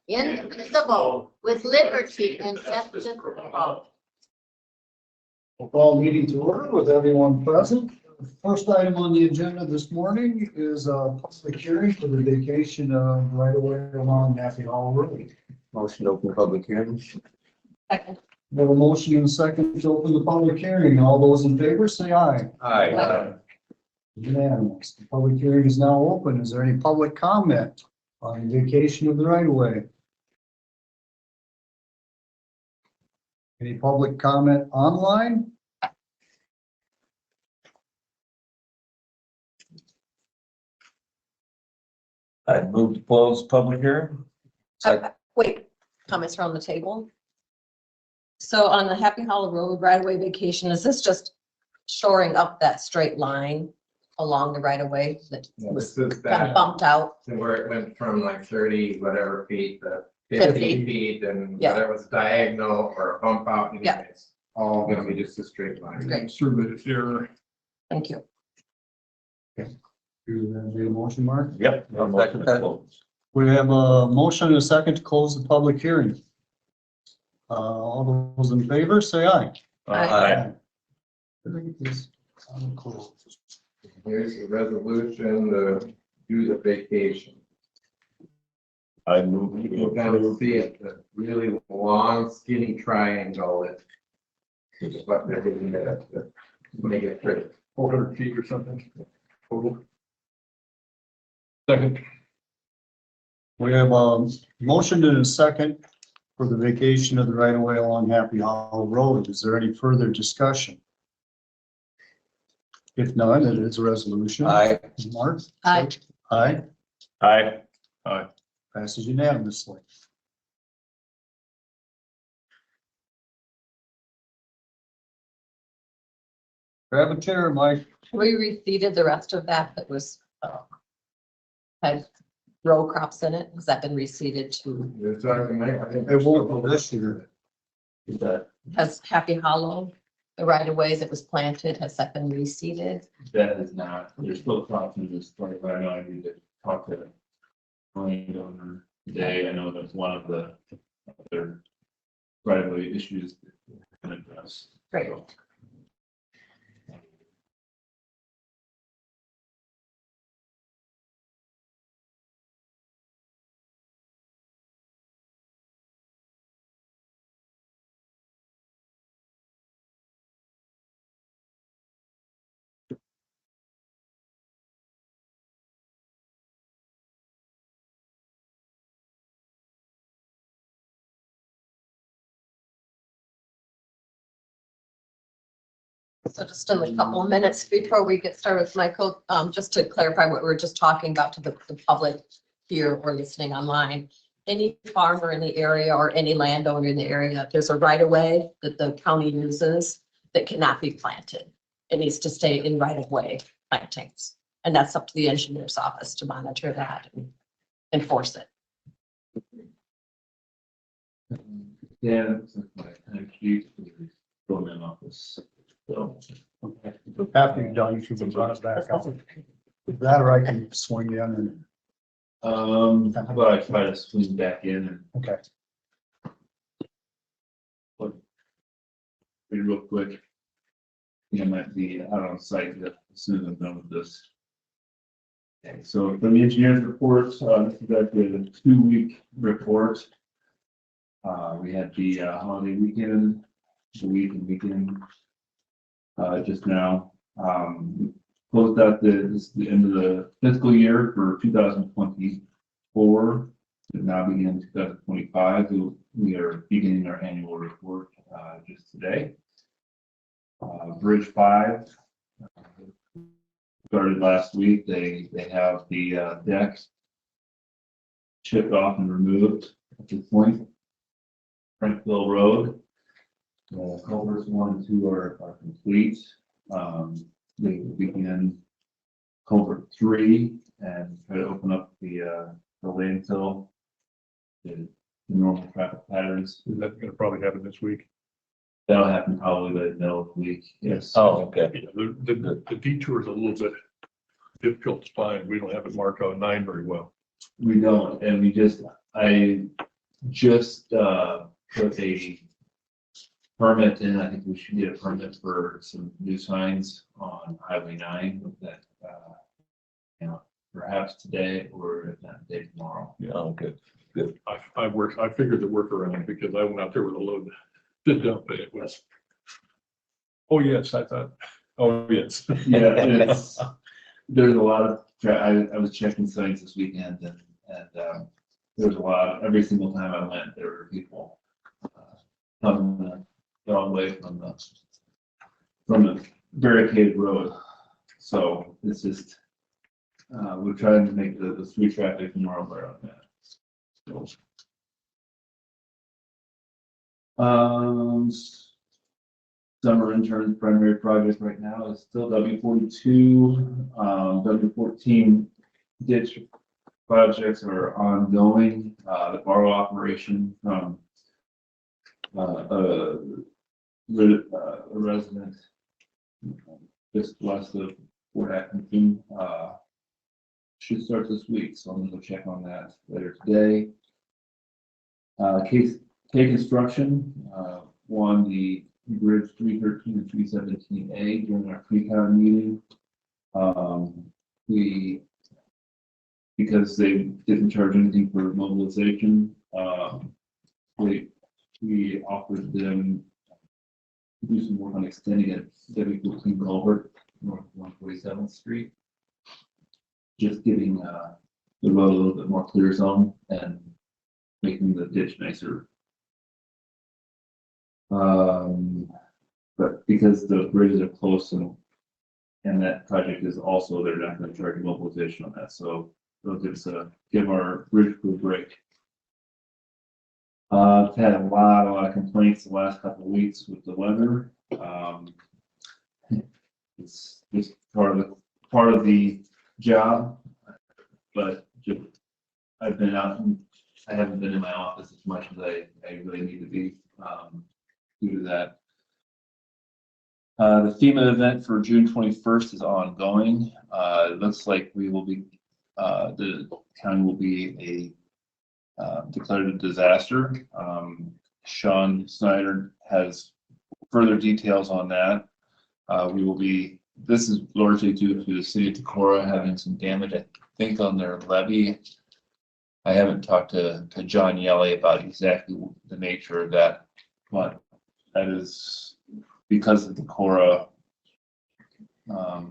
indivisible, with liberty and justice for all. We'll call meeting to order with everyone present. First item on the agenda this morning is a public hearing for the vacation of right away along Happy Hall Road. Motion to open public hearing. Second. We have a motion and a second to open the public hearing. All those in favor say aye. Aye. Unanimous. The public hearing is now open. Is there any public comment on vacation of the right of way? Any public comment online? I'd move to close public hearing. Second. Wait, comments are on the table. So on the Happy Hollow Road right-of-way vacation, is this just shoring up that straight line along the right-of-way that was This is kind of that, bumped out? where it went from like 30 whatever feet to 50. 50 feet, and Yeah. whether it was diagonal or a bump out, and Yeah. it's all gonna be just a straight line. Great. Survey error. Thank you. Do you have a motion, Mark? Yep. Motion to close. We have a motion and a second to close the public hearing. All those in favor, say aye. Aye. Here's the resolution to do the vacation. I move You to can kind of approve. see it, the really long skinny triangle that is what they're doing to make it pretty. 400 feet or something total. Second. We have a motion and a second for the vacation of the right of way along Happy Hollow Road. Is there any further discussion? If none, it is a resolution. Aye. Mark? Aye. Aye. Aye. Passes unanimously. Grab a chair, Mike. We reseeded the rest of that was, had row crops in it. Has that been reseeded to, It's already made, I think. It won't go this year. Is that, has Happy Hollow, the right-of-way that was planted, has that been reseeded? That is not, there's still talks in this part, but I know I need to talk to the landowner today. I know that's one of the other right of way issues that we're gonna address. Great. So, So just in a couple of minutes before we get started with Michael, just to clarify what we were just talking about to the public here or listening online. Any farmer in the area or any landowner in the area, there's a right of way that the county uses that cannot be planted. It needs to stay in right of way plantings. And that's up to the engineer's office to monitor that and enforce it. Yeah, that's my time sheet, going in office. So, After you're done, you can run it back out. Is that or I can swing in and, how about I try to swing back in and okay. be real quick. I might be out on site as soon as I'm done with this. Okay, so from the engineer's report, this is actually the 2-week report. We had the holiday weekend, the weekend, just now. We closed out the end of the fiscal year for 2024. To now begin 2025. We are beginning our annual report just today. Bridge 5 started last week. They have the deck chipped off and removed at this point. Frankville Road, culverts 1 and 2 are complete. They will begin culvert 3 and try to open up the landfill, the normal traffic patterns. That's gonna probably happen this week. That'll happen probably by the middle of the week. Yes. Oh, okay. Yeah, the detour is a little bit difficult to find. We don't have it marked on 9 very well. We don't, and I just, put a permit in. I think we should get a permit for some new signs on Highway 9 that, perhaps today or if not today, tomorrow. Yeah, okay. I figured the workaround because I went out there with a load to dump and it was. Oh, yes, I thought, oh, yes. Yeah, there's a lot of, I was checking signs this weekend and there's a lot, every single time I went, there were people coming the wrong way from the barricaded road. So it's just, we're trying to make the street traffic more aware of that. So, summer interns primary project right now is still W42. W14 ditch projects are ongoing. The borrow operation from a resident just west of Fort Atkinson should start this week, so I'm gonna go check on that later today. K construction won the Bridge 313 and 317A during our pre-con meeting. Because they didn't charge anything for mobilization, we offered them to do some work on extending it W15 culvert north of 147th Street. Just giving the road a little bit more clear zone and making the ditch nicer. But because the bridges are close and that project is also, they're not going to charge mobilization on that, so they'll give our bridge crew a break. I've had a lot of complaints the last couple of weeks with the weather. It's just part of the job, but just I've been out and I haven't been in my office as much as I really need to be due to that. The FEMA event for June 21st is ongoing. It looks like we will be, the county will be declared a disaster. Sean Snyder has further details on that. This is largely due to the city of Decorah having some damage, I think, on their levee. I haven't talked to John Yelly about exactly the nature of that, but that is because of Decorah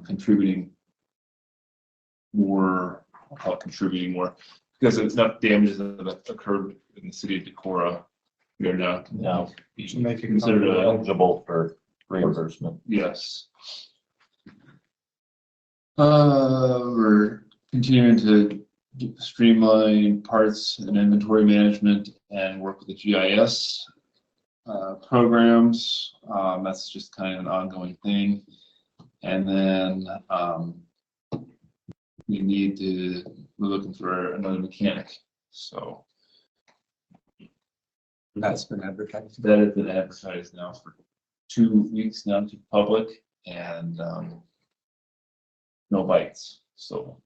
contributing more, I'll call it contributing more, because it's enough damages that have occurred in the city of Decorah. We are now considered Eligible for reimbursement. yes. We're continuing to streamline parts and inventory management and work with the GIS programs. That's just kind of an ongoing thing. And then we're looking for another mechanic. So That's been advertised. that has been advertised now for 2 weeks now to the public, and no bites. So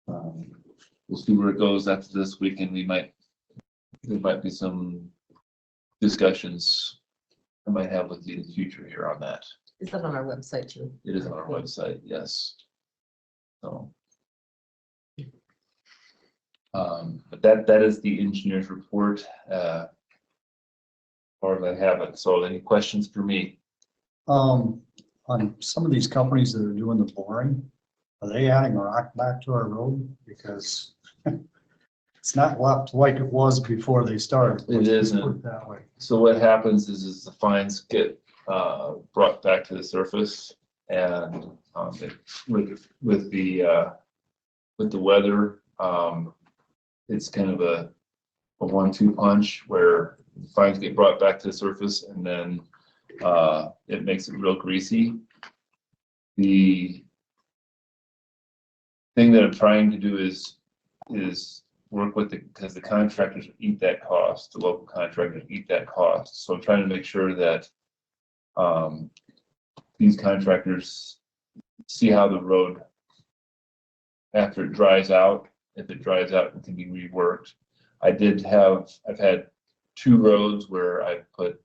we'll see where it goes after this weekend. There might be some discussions I might have with you in the future here on that. Is that on our website too? It is on our website, yes. So. But that is the engineer's report. Or I have it. So any questions for me? On some of these companies that are doing the boring, are they adding rock back to our road? Because it's not left like it was before they started. It isn't. Put it that way. So what happens is the fines get brought back to the surface, and with the weather, it's kind of a 1-2 punch where the fines get brought back to the surface, and then it makes it real greasy. The thing that I'm trying to do is work with because the contractors eat that cost, the local contractors eat that cost. So I'm trying to make sure that these contractors see how the road, after it dries out, if it dries out, it can be reworked. I've had 2 roads where I put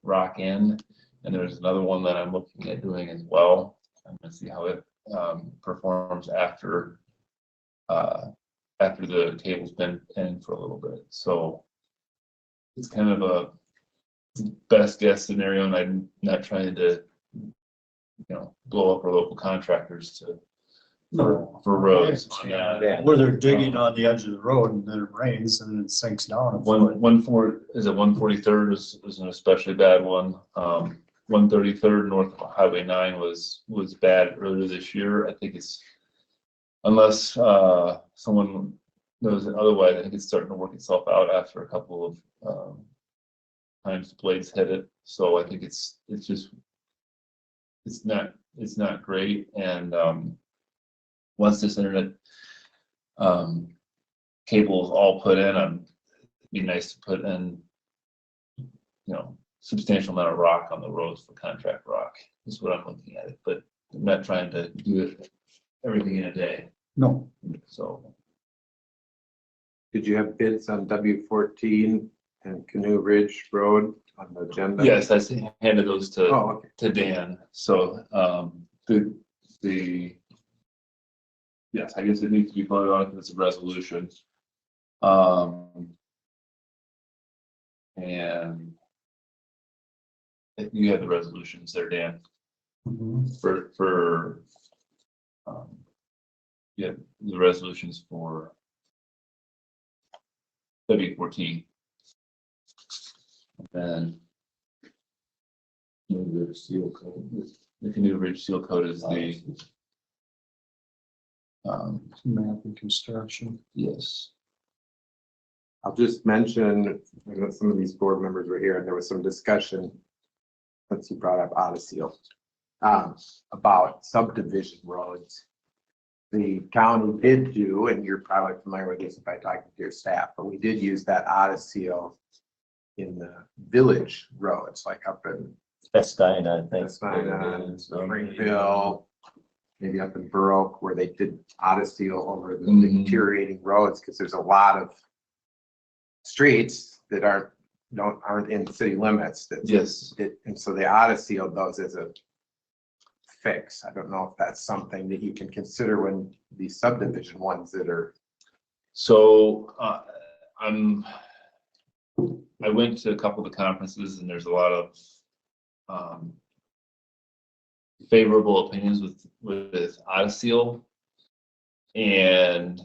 rock in, and there's another one that I'm looking at doing as well. I'm gonna see how it performs after the table's been in for a little bit. So it's kind of a best guess scenario, and I'm not trying to, blow up our local contractors for roads. Yeah. Where they're digging on the edge of the road and then it rains and it sinks down. 143rd is an especially bad one. 133rd North Highway 9 was bad earlier this year. I think it's, unless someone knows it otherwise, I think it's starting to work itself out after a couple of times the blades hit it. So I think it's not great. And once this internet cable is all put in, it'd be nice to put in, substantial amount of rock on the roads for contract rock is what I'm looking at it, but I'm not trying to do everything in a day. No. So Did you have bids on W14 and Canoe Ridge Road on the agenda? yes, I handed those to Oh, okay. Dan. So yes, I guess it needs to be voted on because it's a resolution. And you have the resolutions there, Dan, for the resolutions for W14. And the seal code, the Canoe Ridge seal code is the Map and construction. yes. I'll just mention, I know some of these board members were here and there was some discussion, since you brought up Odyssey, about subdivision roads. The county did do, and you're probably familiar with this by talking to your staff, but we did use that Odyssey in the village roads, like up in Stein, I think. Springville, maybe up in Borough, where they did Odyssey over the Mhm. deteriorating roads, because there's a lot of streets that aren't in city limits. Yes. And so the Odyssey of those is a fix. I don't know if that's something that you can consider when these subdivision ones that are. So I went to a couple of the conferences and there's a lot of favorable opinions with Odyssey. And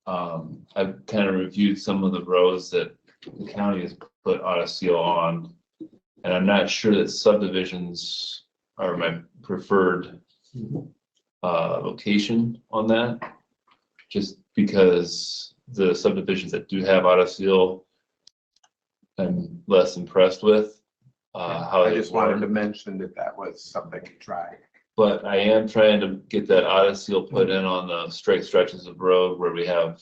I've kind of reviewed some of the roads that the county has put Odyssey on, and I'm not sure that subdivisions are my preferred location on that, just because the subdivisions that do have Odyssey I'm less impressed with. How I they just wanted work. to mention that was something to try. But I am trying to get that Odyssey put in on the straight stretches of road where we have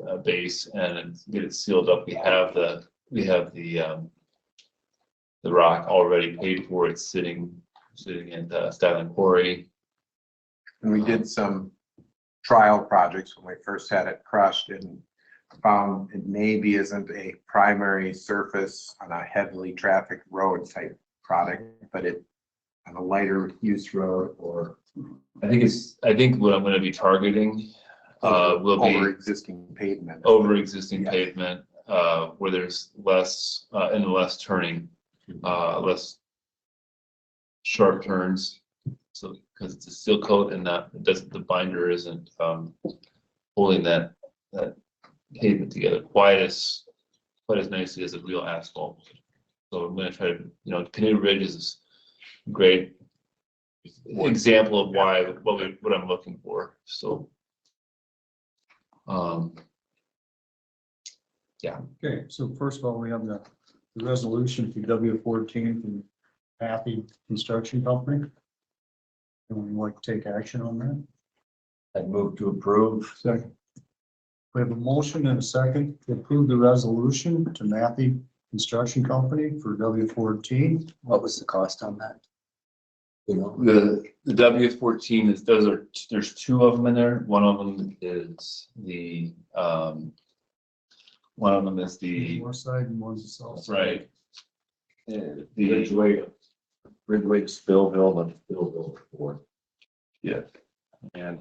a base and get it sealed up. We have the rock already paid for. It's sitting in the Styling Quarry. And we did some trial projects when we first had it crushed and found it maybe isn't a primary surface on a heavily trafficked road type product, but it on a lighter use road or I think what I'm going to be targeting will be over existing pavement. over existing Yeah. pavement where there's less and less turning, less sharp turns. So because it's a seal coat and the binder isn't holding that pavement together quite as nicely as a real asphalt. So I'm going to try to, Canoe Ridge is a great example of what I'm looking for. So, yeah. Okay, so first of all, we have the resolution for W14 from Maaten Construction Company. And we'd like to take action on that. I move to approve. Second. We have a motion and a second to approve the resolution to Maaten Construction Company for W14. What was the cost on that? The W14 is, there's two of them in there. One of them is the, one of them is the, North side and one's the south. that's side. right. The, Ridgeway to Spillville and Spillville to Ford. yeah, and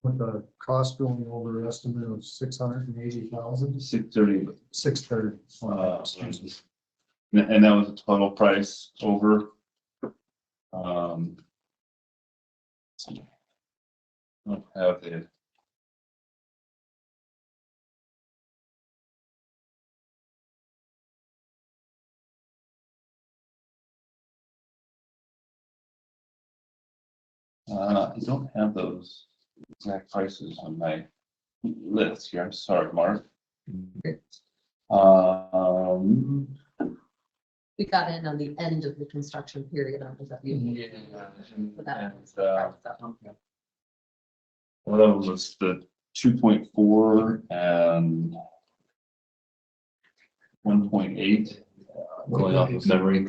With the cost going over estimate of 680,000, 630, 630. and that was a total price over. I don't have it. I don't have those exact prices on my list here. I'm sorry, Mark. We got in on the end of the construction period on the W. For that. One of them was the 2.4 and 1.8, going off of memory.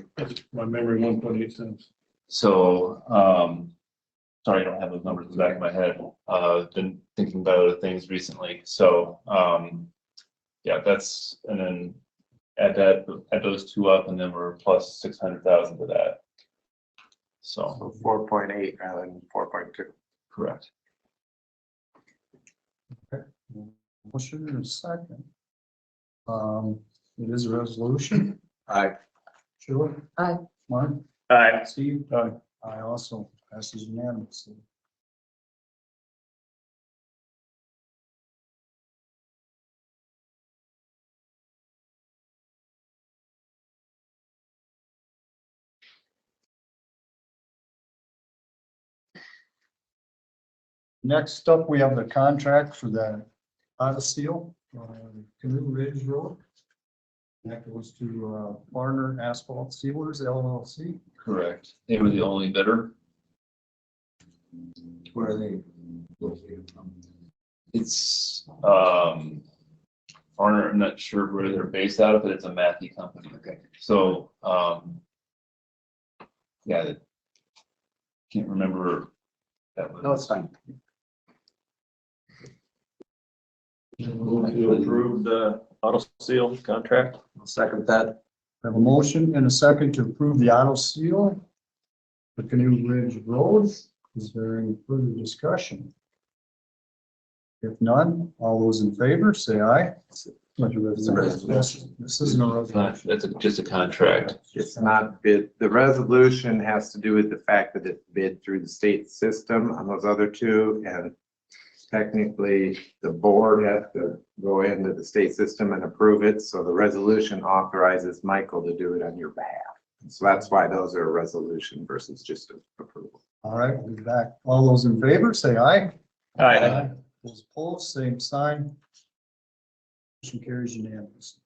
My memory, 1.8 cents. So, sorry, I don't have those numbers in the back of my head. Been thinking about other things recently. So, yeah, that's, and then add those two up, and then we're plus 600,000 to that. So, 4.8 rather than 4.2. correct. Motion in a second. It is a resolution. Aye. Sure. Aye. Mark? Aye. Steve? Aye. I also passes unanimously. Next up, we have the contract for the auto seal, Canoe Ridge Rd. That goes to Varner Asphalt Sealers LLC. Correct. They were the only bidder. Where are they located? It's, Varner, I'm not sure where they're based out of, but it's a Maaten company. Okay. So, yeah, can't remember. That was. No, it's fine. Move to approve the auto seal contract. I'll second that. I have a motion and a second to approve the auto seal for Canoe Ridge Road. Is there any further discussion? If none, all those in favor, say aye. resolution. This isn't a resolution. That's just a contract. It's not bid. The resolution has to do with the fact that it's bid through the state system on those other two, and technically the board has to go into the state system and approve it. So the resolution authorizes Michael to do it on your behalf. So that's why those are a resolution versus just an approval. All right, we'll be back. All those in favor, say aye. Aye. Those opposed, same sign. Motion carries unanimous.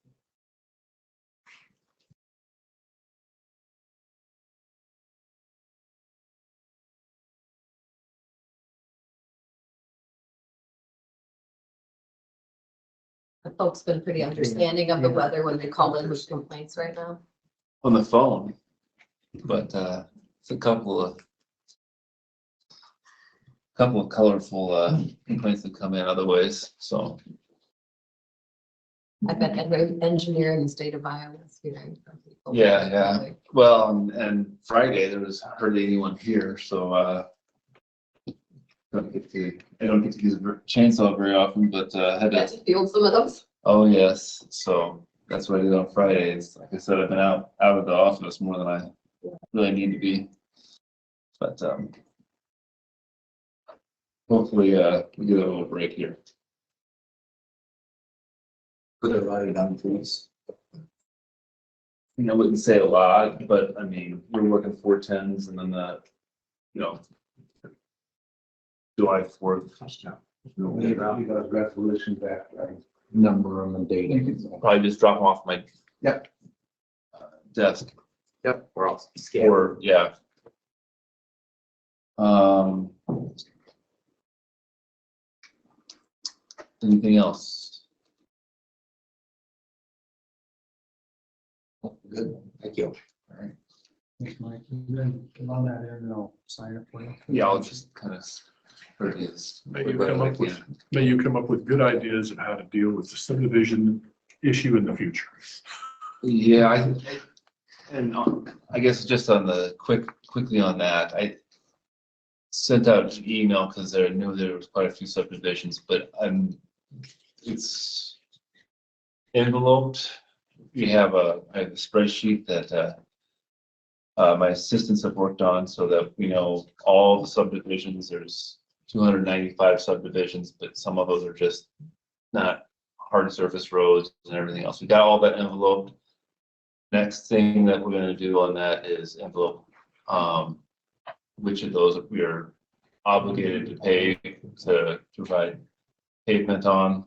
The folks been pretty understanding of the weather when they call in with complaints right now. On the phone, but, it's a couple of colorful, complaints that come in other ways, so. I bet every engineer in the state of Iowa is hearing from people. Yeah. Well, and Friday there was hardly anyone here, so, I don't get to use a chainsaw very often, but, had Had to, to field some of those. oh, yes, so that's what I did on Fridays. Like I said, I've been out of the office more than I really need to be. But, hopefully, we get a little break here. Put a lot of down, please. I wouldn't say a lot, but I mean, we're working 410s and then July 4th. We got resolution back, right? Number them and date. Probably just drop them off my Yep. desk Yep, we're all scanned. or, yeah. Anything else? Good, thank you. All right. Thanks, Mike. And then on that end, I'll sign it for you. Yeah, I'll just kind of. It is. May you come up with good ideas of how to deal with the subdivision issue in the future. Yeah, I guess just on the quickly on that, I sent out an email because I knew there was quite a few subdivisions, but it's enveloped. I have a spreadsheet that my assistants have worked on so that we know all the subdivisions. There's 295 subdivisions, but some of those are just not hard surface roads and everything else. We got all that enveloped. Next thing that we're gonna do on that is envelope, which of those we are obligated to pay to provide pavement on.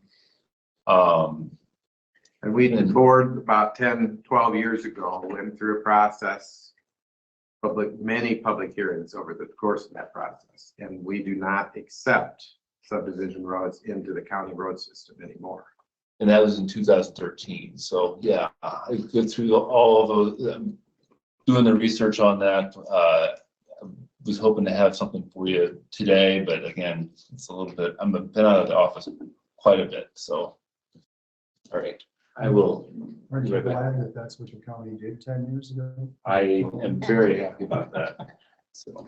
And we, the board, about 10, 12 years ago, went through a process, many public hearings over the course of that process. And we do not accept subdivision roads into the county road system anymore. And that was in 2013. So yeah, I go through all of those, doing the research on that. Was hoping to have something for you today, but again, it's a little bit, I've been out of the office quite a bit, so. All right, I will. Aren't you glad that that's what your county did 10 years ago? I am very happy about that. So,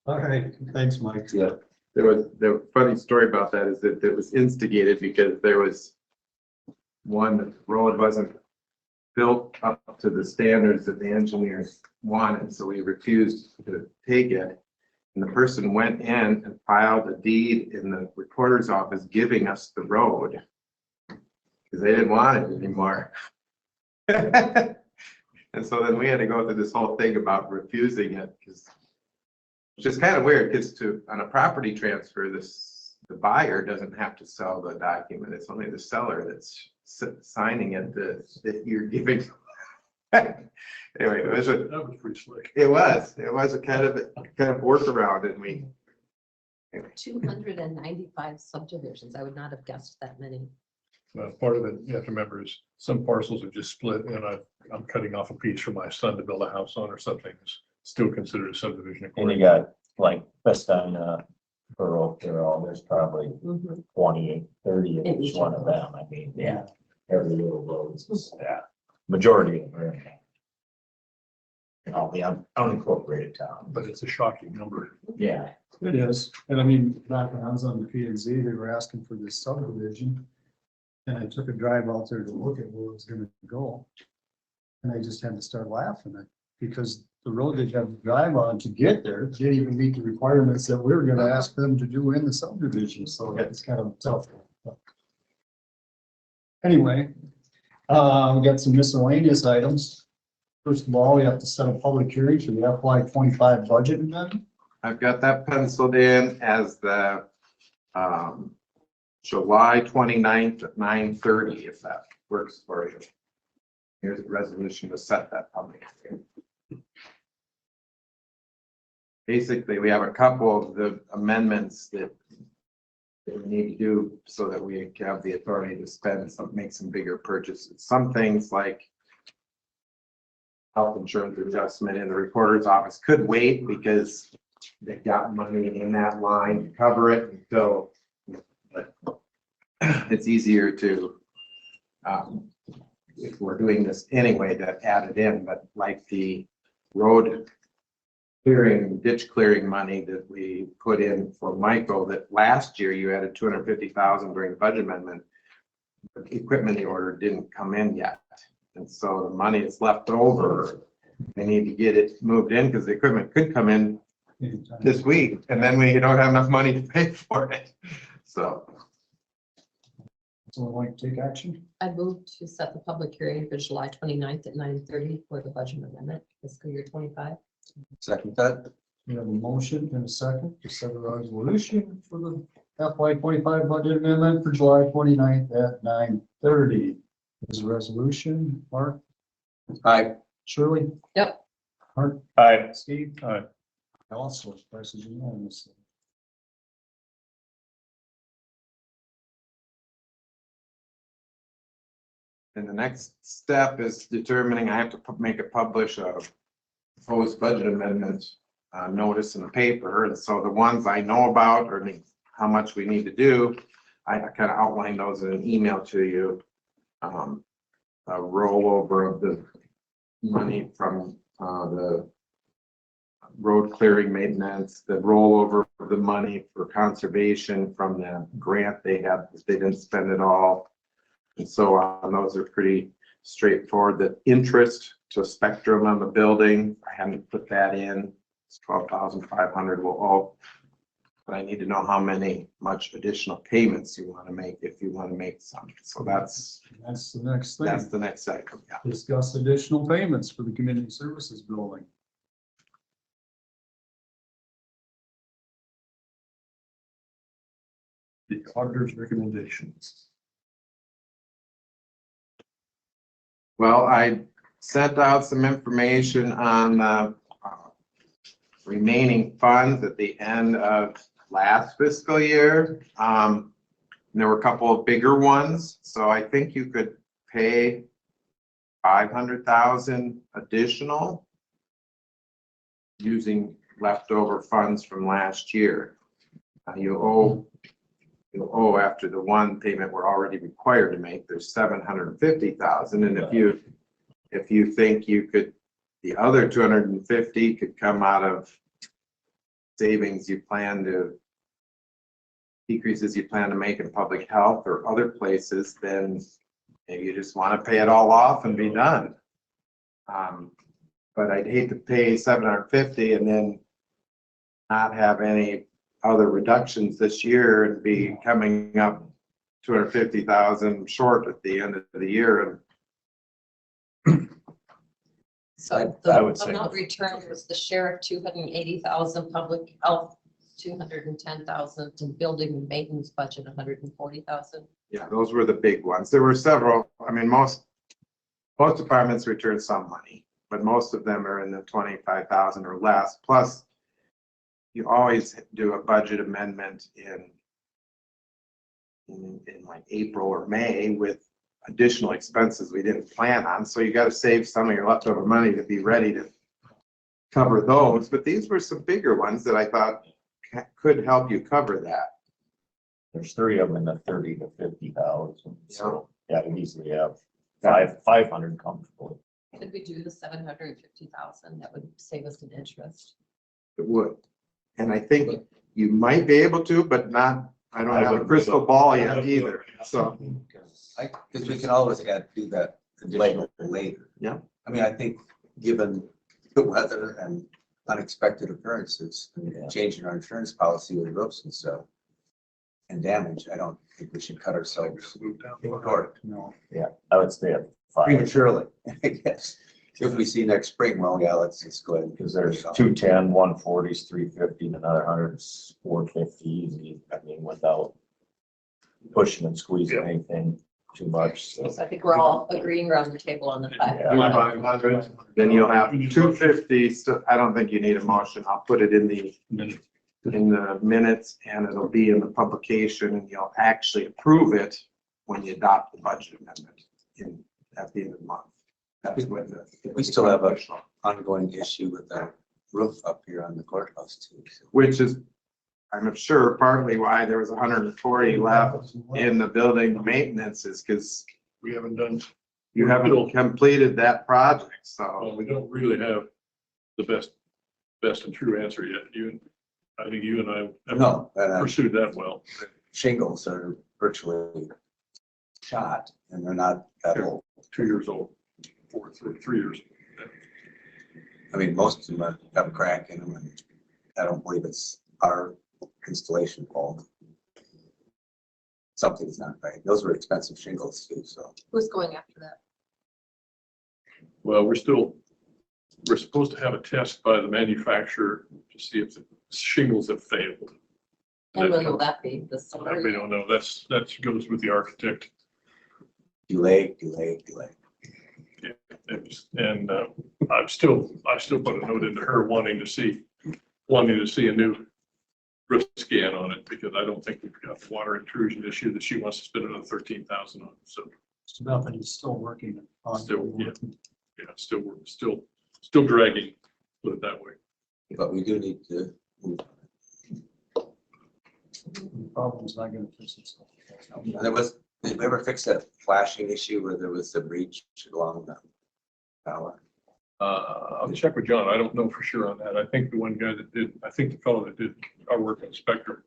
All right, thanks, Mike. yeah. The funny story about that is that it was instigated because there was one road wasn't built up to the standards that the engineers wanted, so we refused to take it. And the person went in and filed a deed in the recorder's office giving us the road because they didn't want it anymore. And so then we had to go through this whole thing about refusing it, because which is kind of weird, because on a property transfer, the buyer doesn't have to sell the document. It's only the seller that's signing it that you're giving. Anyway, That was pretty slick. it was a kind of workaround, and we 295 subdivisions. I would not have guessed that many. Part of it, you have to remember, is some parcels are just split and I'm cutting off a piece for my son to build a house on or something. It's still considered a subdivision. And you got like Westina, Pearl, Carroll, there's probably 28, 30 in each one of them. I mean, yeah, every little road is, yeah, majority of them are in there. You know, the unincorporated town, But it's a shocking number. yeah. It is. And I mean, back when I was on the P and Z, they were asking for this subdivision. And I took a drive out there to look at where it was gonna go. And I just had to start laughing at, because the road they had to drive on to get there didn't even meet the requirements that we were gonna ask them to do in the subdivision, so it's kind of tough. Anyway, we got some miscellaneous items. First of all, we have to set a public hearing for the FY25 budget amendment. I've got that penciled in as the July 29th at 9:30, if that works for you. Here's a resolution to set that public hearing. Basically, we have a couple of the amendments that we need to do so that we have the authority to spend make some bigger purchases. Some things like health insurance adjustment in the recorder's office could wait because they've got money in that line to cover it until, but it's easier to, if we're doing this anyway, to add it in, but like the road clearing, ditch clearing money that we put in for Michael, that last year you added 250,000 during the budget amendment. The equipment order didn't come in yet. And so the money is left over. We need to get it moved in because the equipment could come in this week and then we don't have enough money to pay for it. So. Someone like to take action? I move to set the public hearing for July 29th at 9:30 for the budget amendment fiscal year 25. Second that. We have a motion and a second to set a resolution for the FY25 budget amendment for July 29th at 9:30. Is a resolution, Mark? Aye. Shirley? Yep. Mark? Aye. Steve? Aye. Also, passes unanimously. And the next step is determining, I have to make a publish a proposed budget amendment notice in the paper. And so the ones I know about or how much we need to do, I kind of outlined those in an email to you. A rollover of the money from the road clearing maintenance, the rollover of the money for conservation from the grant they had, they didn't spend it all. And so on, those are pretty straightforward. The interest to Spectrum on the building, I haven't put that in. It's 12,500 will all, but I need to know how much additional payments you want to make if you want to make some. So that's That's the next thing. the next item. Yeah. Discuss additional payments for the community services building. The auditor's recommendations. Well, I sent out some information on remaining funds at the end of last fiscal year. And there were a couple of bigger ones, so I think you could pay 500,000 additional using leftover funds from last year. You'll owe after the one payment we're already required to make, there's 750,000. And if you think you could, the other 250 could come out of savings you plan to, decreases you plan to make in public health or other places, then maybe you just want to pay it all off and be done. But I'd hate to pay 750 and then not have any other reductions this year and be coming up 250,000 short at the end of the year. So I the would say- amount returned was the sheriff, 280,000, public health, 210,000, and building and maintenance budget, 140,000. Yeah, those were the big ones. There were several. I mean, most departments return some money, but most of them are in the 25,000 or less. Plus, you always do a budget amendment in like April or May with additional expenses we didn't plan on. So you got to save some of your leftover money to be ready to cover those. But these were some bigger ones that I thought could help you cover that. There's three of them in the 30 to 50,000. So yeah, we easily have 500 comfortably. Could we do the 750,000? That would save us an interest. It would. And I think you might be able to, but not, I don't have a crystal ball yet either. So, Because we can always do that additional later. Yeah. I mean, I think given the weather and unexpected occurrences, and changing our insurance policy with roofs and stuff and damage, I don't think we should cut ourselves short. No. Yeah, I would stay at 5 Prematurely, I guess. If we see next spring, well, yeah, let's just go ahead. because there's 210, 140s, 350, and another 100's 450 easy. I mean, without pushing and squeezing anything too much. So So I think we're all agreeing around the table on the fact. Yeah. 500, then you'll have 250. So I don't think you need a motion. I'll put it in the minutes and it'll be in the publication and you'll actually approve it when you adopt the budget amendment at the end of the month. That's when We still have a ongoing issue with the roof up here on the courthouse too. So which is, I'm sure partly why there was 140 left in the building maintenance is because We haven't done, you haven't completed that project, so. well, we don't really have the best and true answer yet. I think you and I have No, pursued that well. shingles are virtually shot and they're not that old. 2 years old, 3 years. I mean, most of them have a crack in them and I don't believe it's our installation fault. Something's not right. Those were expensive shingles too, so. Who's going after that? Well, we're supposed to have a test by the manufacturer to see if the shingles have failed. And when will that be? This That summer? we don't know. That goes with the architect. Delay. And I still put a note into her wanting to see a new roof scan on it because I don't think we've got the water intrusion issue that she wants to spend another 13,000 on. So Nothing is still working on. still, yeah, still dragging. put it that way. But we do need to move. The problem's not gonna fix itself. Did we ever fix that flashing issue where there was a breach along the tower? I'll check with John. I don't know for sure on that. I think the one guy that did, I think the fellow that did our work inspector,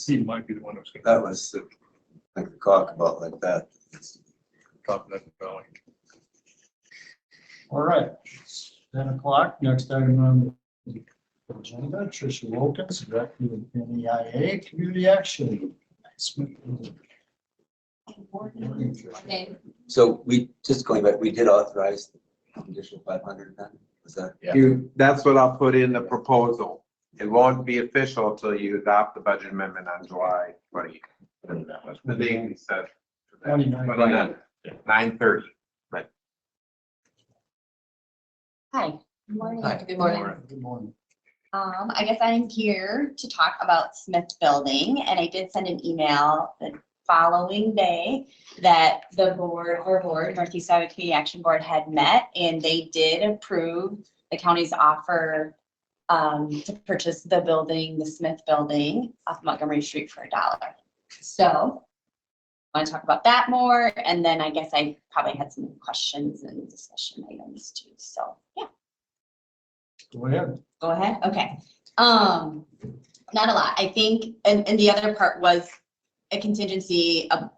he might be the one who's That gonna was, I could talk about like that. top that valley. All right, it's 10 o'clock. Next item on the agenda, Trisha Wilkins, Director of NEIA Community Action. Okay, So we, just going back, we did authorize the additional 500 then? Was that? Yeah. That's what I'll put in the proposal. It won't be official till you adopt the budget amendment on July 20th. That's the date we set. 29. 9:30. Hi, good morning. Hi, good morning. Good morning. I guess I'm here to talk about Smith Building, and I did send an email the following day that the board, our board, Northeast Iowa Community Action Board had met, and they did approve the county's offer to purchase the building, the Smith Building off Montgomery Street for $1. So I want to talk about that more, and then I guess I probably had some questions and discussion items too, so, yeah. Go ahead. Go ahead, okay. Not a lot, I think, and the other part was a contingency of,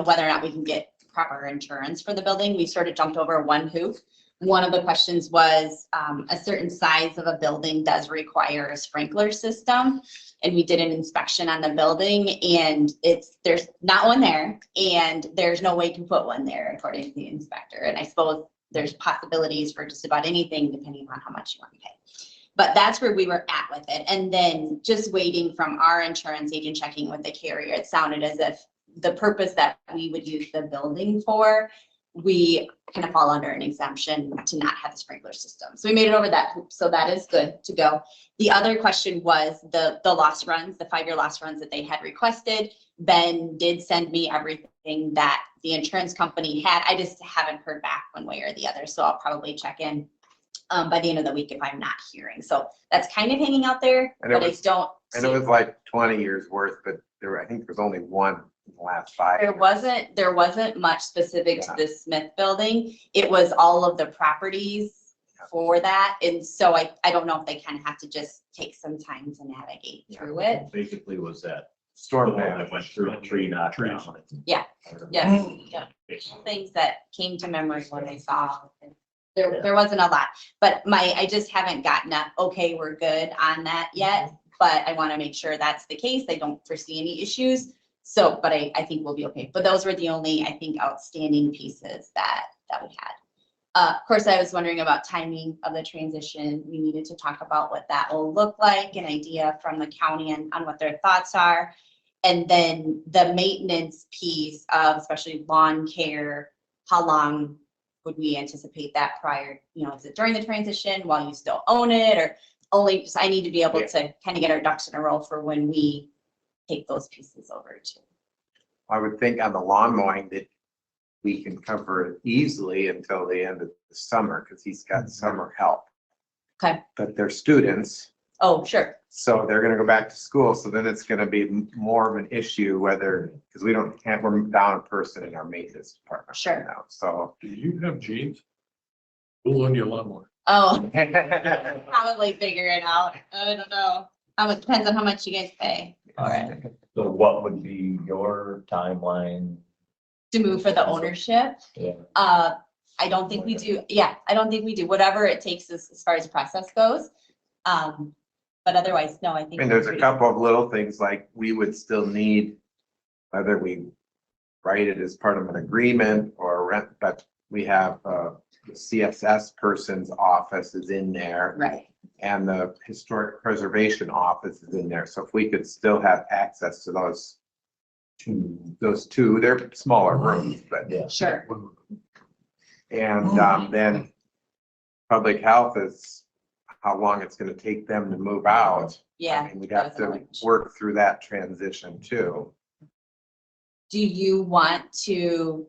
whether or not we can get proper insurance for the building. We sort of jumped over one hoop. One of the questions was, a certain size of a building does require a sprinkler system. And we did an inspection on the building, and there's not one there, and there's no way to put one there according to the inspector. And I suppose there's possibilities for just about anything depending on how much you want to pay. But that's where we were at with it. And then just waiting from our insurance agent checking with the carrier, it sounded as if the purpose that we would use the building for, we kind of fall under an exemption to not have the sprinkler system. So we made it over that hoop. So that is good to go. The other question was the loss runs, the 5-year loss runs that they had requested. Ben did send me everything that the insurance company had. I just haven't heard back one way or the other. So I'll probably check in by the end of the week if I'm not hearing. So that's kind of hanging out there, And but it was- I don't. And it was like 20 years worth, but I think there's only one in the last 5 There years. wasn't much specific to Yeah. the Smith Building. It was all of the properties for that. And so I don't know if they kind of have to just take some time to navigate through it. Basically was that Storm storm that damage. went through a tree knocked Trees. down. Yeah. Yeah. Things that came to memory when I saw. There wasn't a lot, but I just haven't gotten a, okay, we're good on that yet. But I want to make sure that's the case. I don't foresee any issues. So, but I think we'll be okay. But those were the only, I think, outstanding pieces that we had. Of course, I was wondering about timing of the transition. We needed to talk about what that will look like, an idea from the county on what their thoughts are. And then the maintenance piece of especially lawn care, how long would we anticipate that prior, is it during the transition while you still own it, or only, just I need to be able to kind of get our ducks in a row for when we take those pieces over too. I would think on the lawn mowing that we can cover it easily until the end of the summer because he's got summer help. Okay. But they're students, Oh, sure. so they're gonna go back to school. So then it's gonna be more of an issue whether, because we're down a person in our maintenance department. Sure. right now. So. Do you have jeans? We'll loan you a lawnmower. Oh, probably figure it out. I don't know. It depends on how much you guys pay for it. So what would be your timeline? To move for the ownership. Yeah. I don't think we do. Yeah, I don't think we do. Whatever it takes as far as process goes. But otherwise, no, I think. And there's a couple of little things like we would still need, whether we write it as part of an agreement or rent, but we have the CSS person's office is in there Right. and the historic preservation office is in there. So if we could still have access to those two, they're smaller rooms, but. Yeah. Sure. And then public health is how long it's gonna take them to move out. Yeah. I mean, we'd that have was another to question. work through that transition too. Do you want to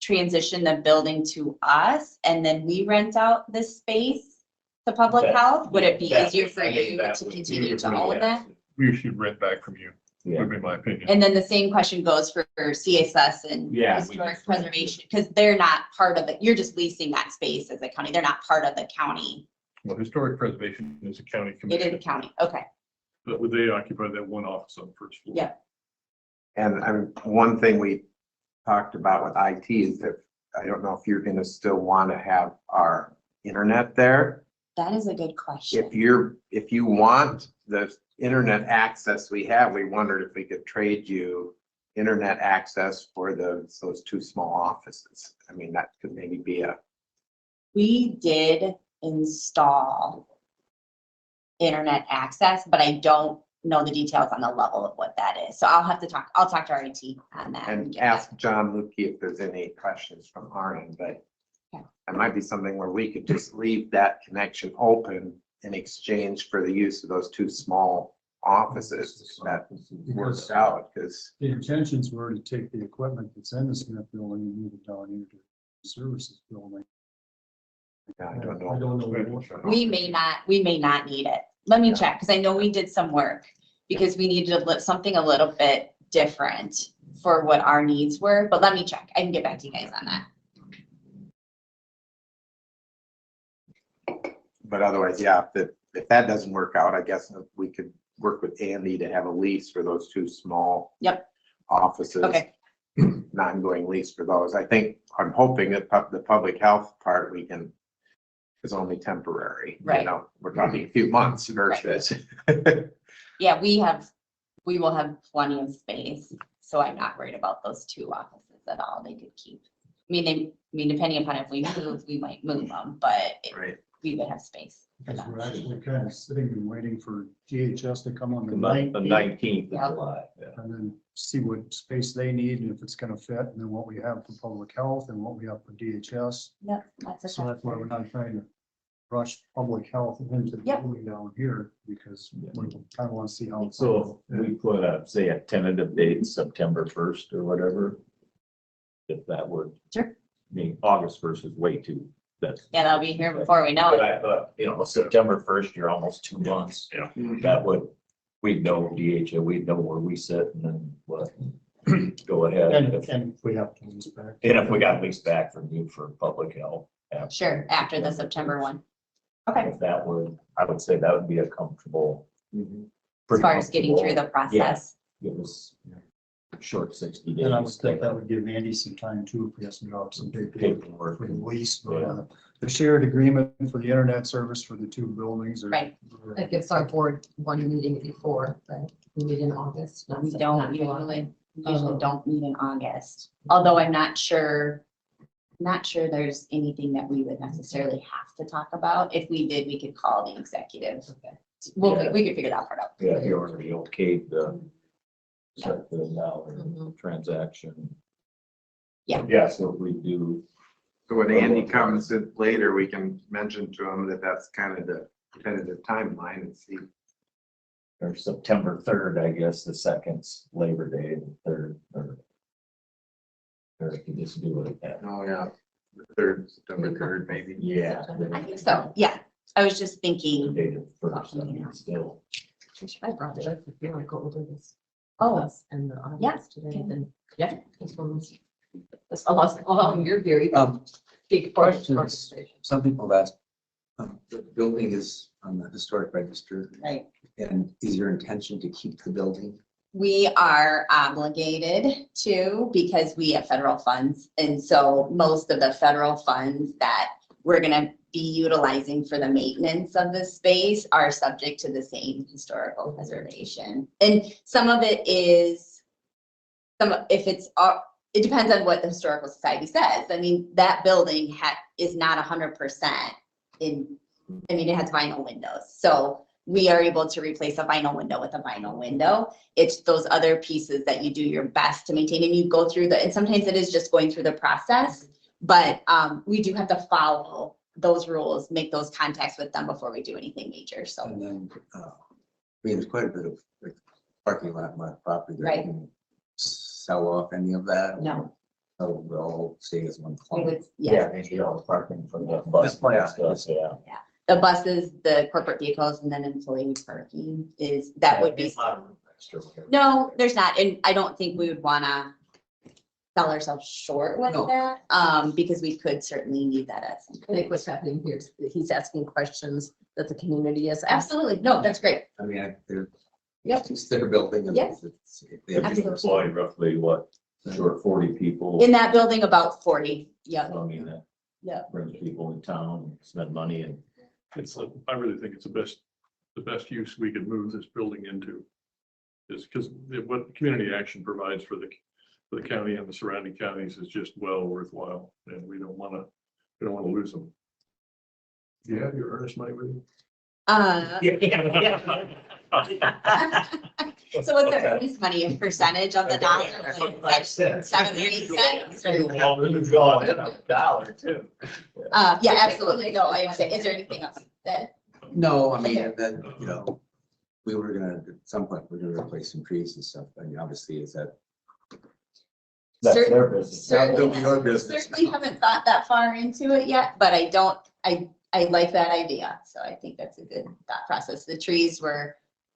transition the building to us and then we rent out this space? to public That- health? Would it be that- easier for I think you that to would- continue to own that? We should rent back from you, Yeah, would be my opinion. And then the same question goes for CSS and Yeah, we historic just- preservation, because they're not part of the, you're just leasing that space as a county. They're not part of the county. Well, historic preservation is a county It is commission, a county. Okay. but would they occupy that one office on the first floor? Yeah. And one thing we talked about with IT is that, I don't know if you're gonna still want to have our internet there. That is a good question. If you want the internet access we have, we wondered if we could trade you internet access for those two small offices. I mean, that could maybe be a, We did install internet access, but I don't know the details on the level of what that is. So I'll talk to our IT on that. and get back. ask John Lukey if there's any questions from our end, but Okay. it might be something where we could just leave that connection open in exchange for the use of those two small offices. That works out, because The intentions were to take the equipment that's in the Smith building and move it down into the services building. I don't know. I don't know. We may not need it. Let me check, because I know we did some work, because we needed something a little bit different for what our needs were, but let me check. I can get back to you guys on that. But otherwise, yeah, if that doesn't work out, I guess we could work with Andy to have a lease for those two small Yep. offices. Okay. An ongoing lease for those. I'm hoping that the public health part is only temporary. You Right. know, we're talking a few months versus. Yeah, we will have plenty of space, so I'm not worried about those two offices at all. They could keep. I mean, depending upon if we move, we might move them, but Right. we would have space for Because them. we're actually kind of sitting and waiting for DHS to come on the the 19th 19th of Yeah. July. Yeah. and then see what space they need and if it's gonna fit, and then what we have for public health and what we have for DHS. Yep, that's So that's why we're not trying to rush public health into the Yep. building down here, because we kind of want to see how. it's So if we put a, say, a tentative date, September 1st or whatever. If that would. Sure. I mean, August 1st is way too, that's. Yeah, they'll be here before we know But it. I thought, September 1st, you're almost 2 months. Yeah. That would, we'd know DHA, we'd know where we sit and then what, go ahead. And If- if we have to lease back. And if we got leased back from you for public health. Sure, after the September one. Okay, If that would, I would say that would be a comfortable. as far as getting through the process. It was short 60 days. And I would think that would give Andy some time too, if he has to drop some big Paperwork. for the lease, but the shared agreement for the internet service for the two buildings. Right. That gives our board one meeting before, right? We meet in August. not We Sep- don't not July. usually don't meet in August, although I'm not sure there's anything that we would necessarily have to talk about. If we did, we could call the executive. Yeah. We could figure that part out. Yeah, you already okayed the. Set the dollar Mhm. transaction. Yeah. Yeah, so if we do. So when Andy comes in later, we can mention to him that that's kind of the tentative timeline and see. Or September 3rd, I guess, the second's Labor Day, the 3rd, or if you just do it at that. Oh, yeah. The third, September 3rd, maybe. Yeah. I think so, yeah. I was just The thinking, date of first, I mean, still. I brought it up, if you want to go over this. Oh, Us and the yeah, audience today, okay. then, yeah. This one's. This, you're very big. part of the Questions. conversation. Some people have asked, the building is on the historic register, right. and is your intention to keep the building? We are obligated to because we have federal funds. And so most of the federal funds that we're gonna be utilizing for the maintenance of the space are subject to the same historical preservation. And some of it is, it depends on what the Historical Society says. I mean, that building is not 100% it has vinyl windows. So we are able to replace a vinyl window with a vinyl window. It's those other pieces that you do your best to maintain and you go through and sometimes it is just going through the process, but we do have to follow those rules, make those contacts with them before we do anything major, so. And then, there's quite a bit of like parking lot, my property. that Right. can Sell off any of that? No. So we'll stay as one We club. would, Yeah, yeah, maybe all the parking for the bus Yeah. and stuff, yeah. The buses, the corporate vehicles, and then employee parking that would be. No, there's not, and I don't think we would wanna sell ourselves short with No. that, because we could certainly need that at some I point. think what's happening here is that he's asking questions that the community is asking. Absolutely, no, that's great. I mean, they're, Yep. it's their building and Yes. they have Absolutely. Employ roughly what, short 40 people. In that building, about 40, yeah. I mean, that Yeah. brings people in town, spend money and. I really think it's the best use we could move this building into. Is because what community action provides for the county and the surrounding counties is just well worthwhile, and we don't wanna lose them. Do you have your earnest money with you? So what's the earnest money, a percentage of the dollar? Like 7 or 8 cents? Dollar too. Yeah, absolutely, no, I would say, is there anything else that? No, I mean, and then, you know, we were gonna, at some point, we're gonna replace some trees and stuff. I mean, obviously, is that, That's Cer- their business. that'll be your business. Certainly haven't thought that far into it yet, but I like that idea, so I think that's a good thought process. The trees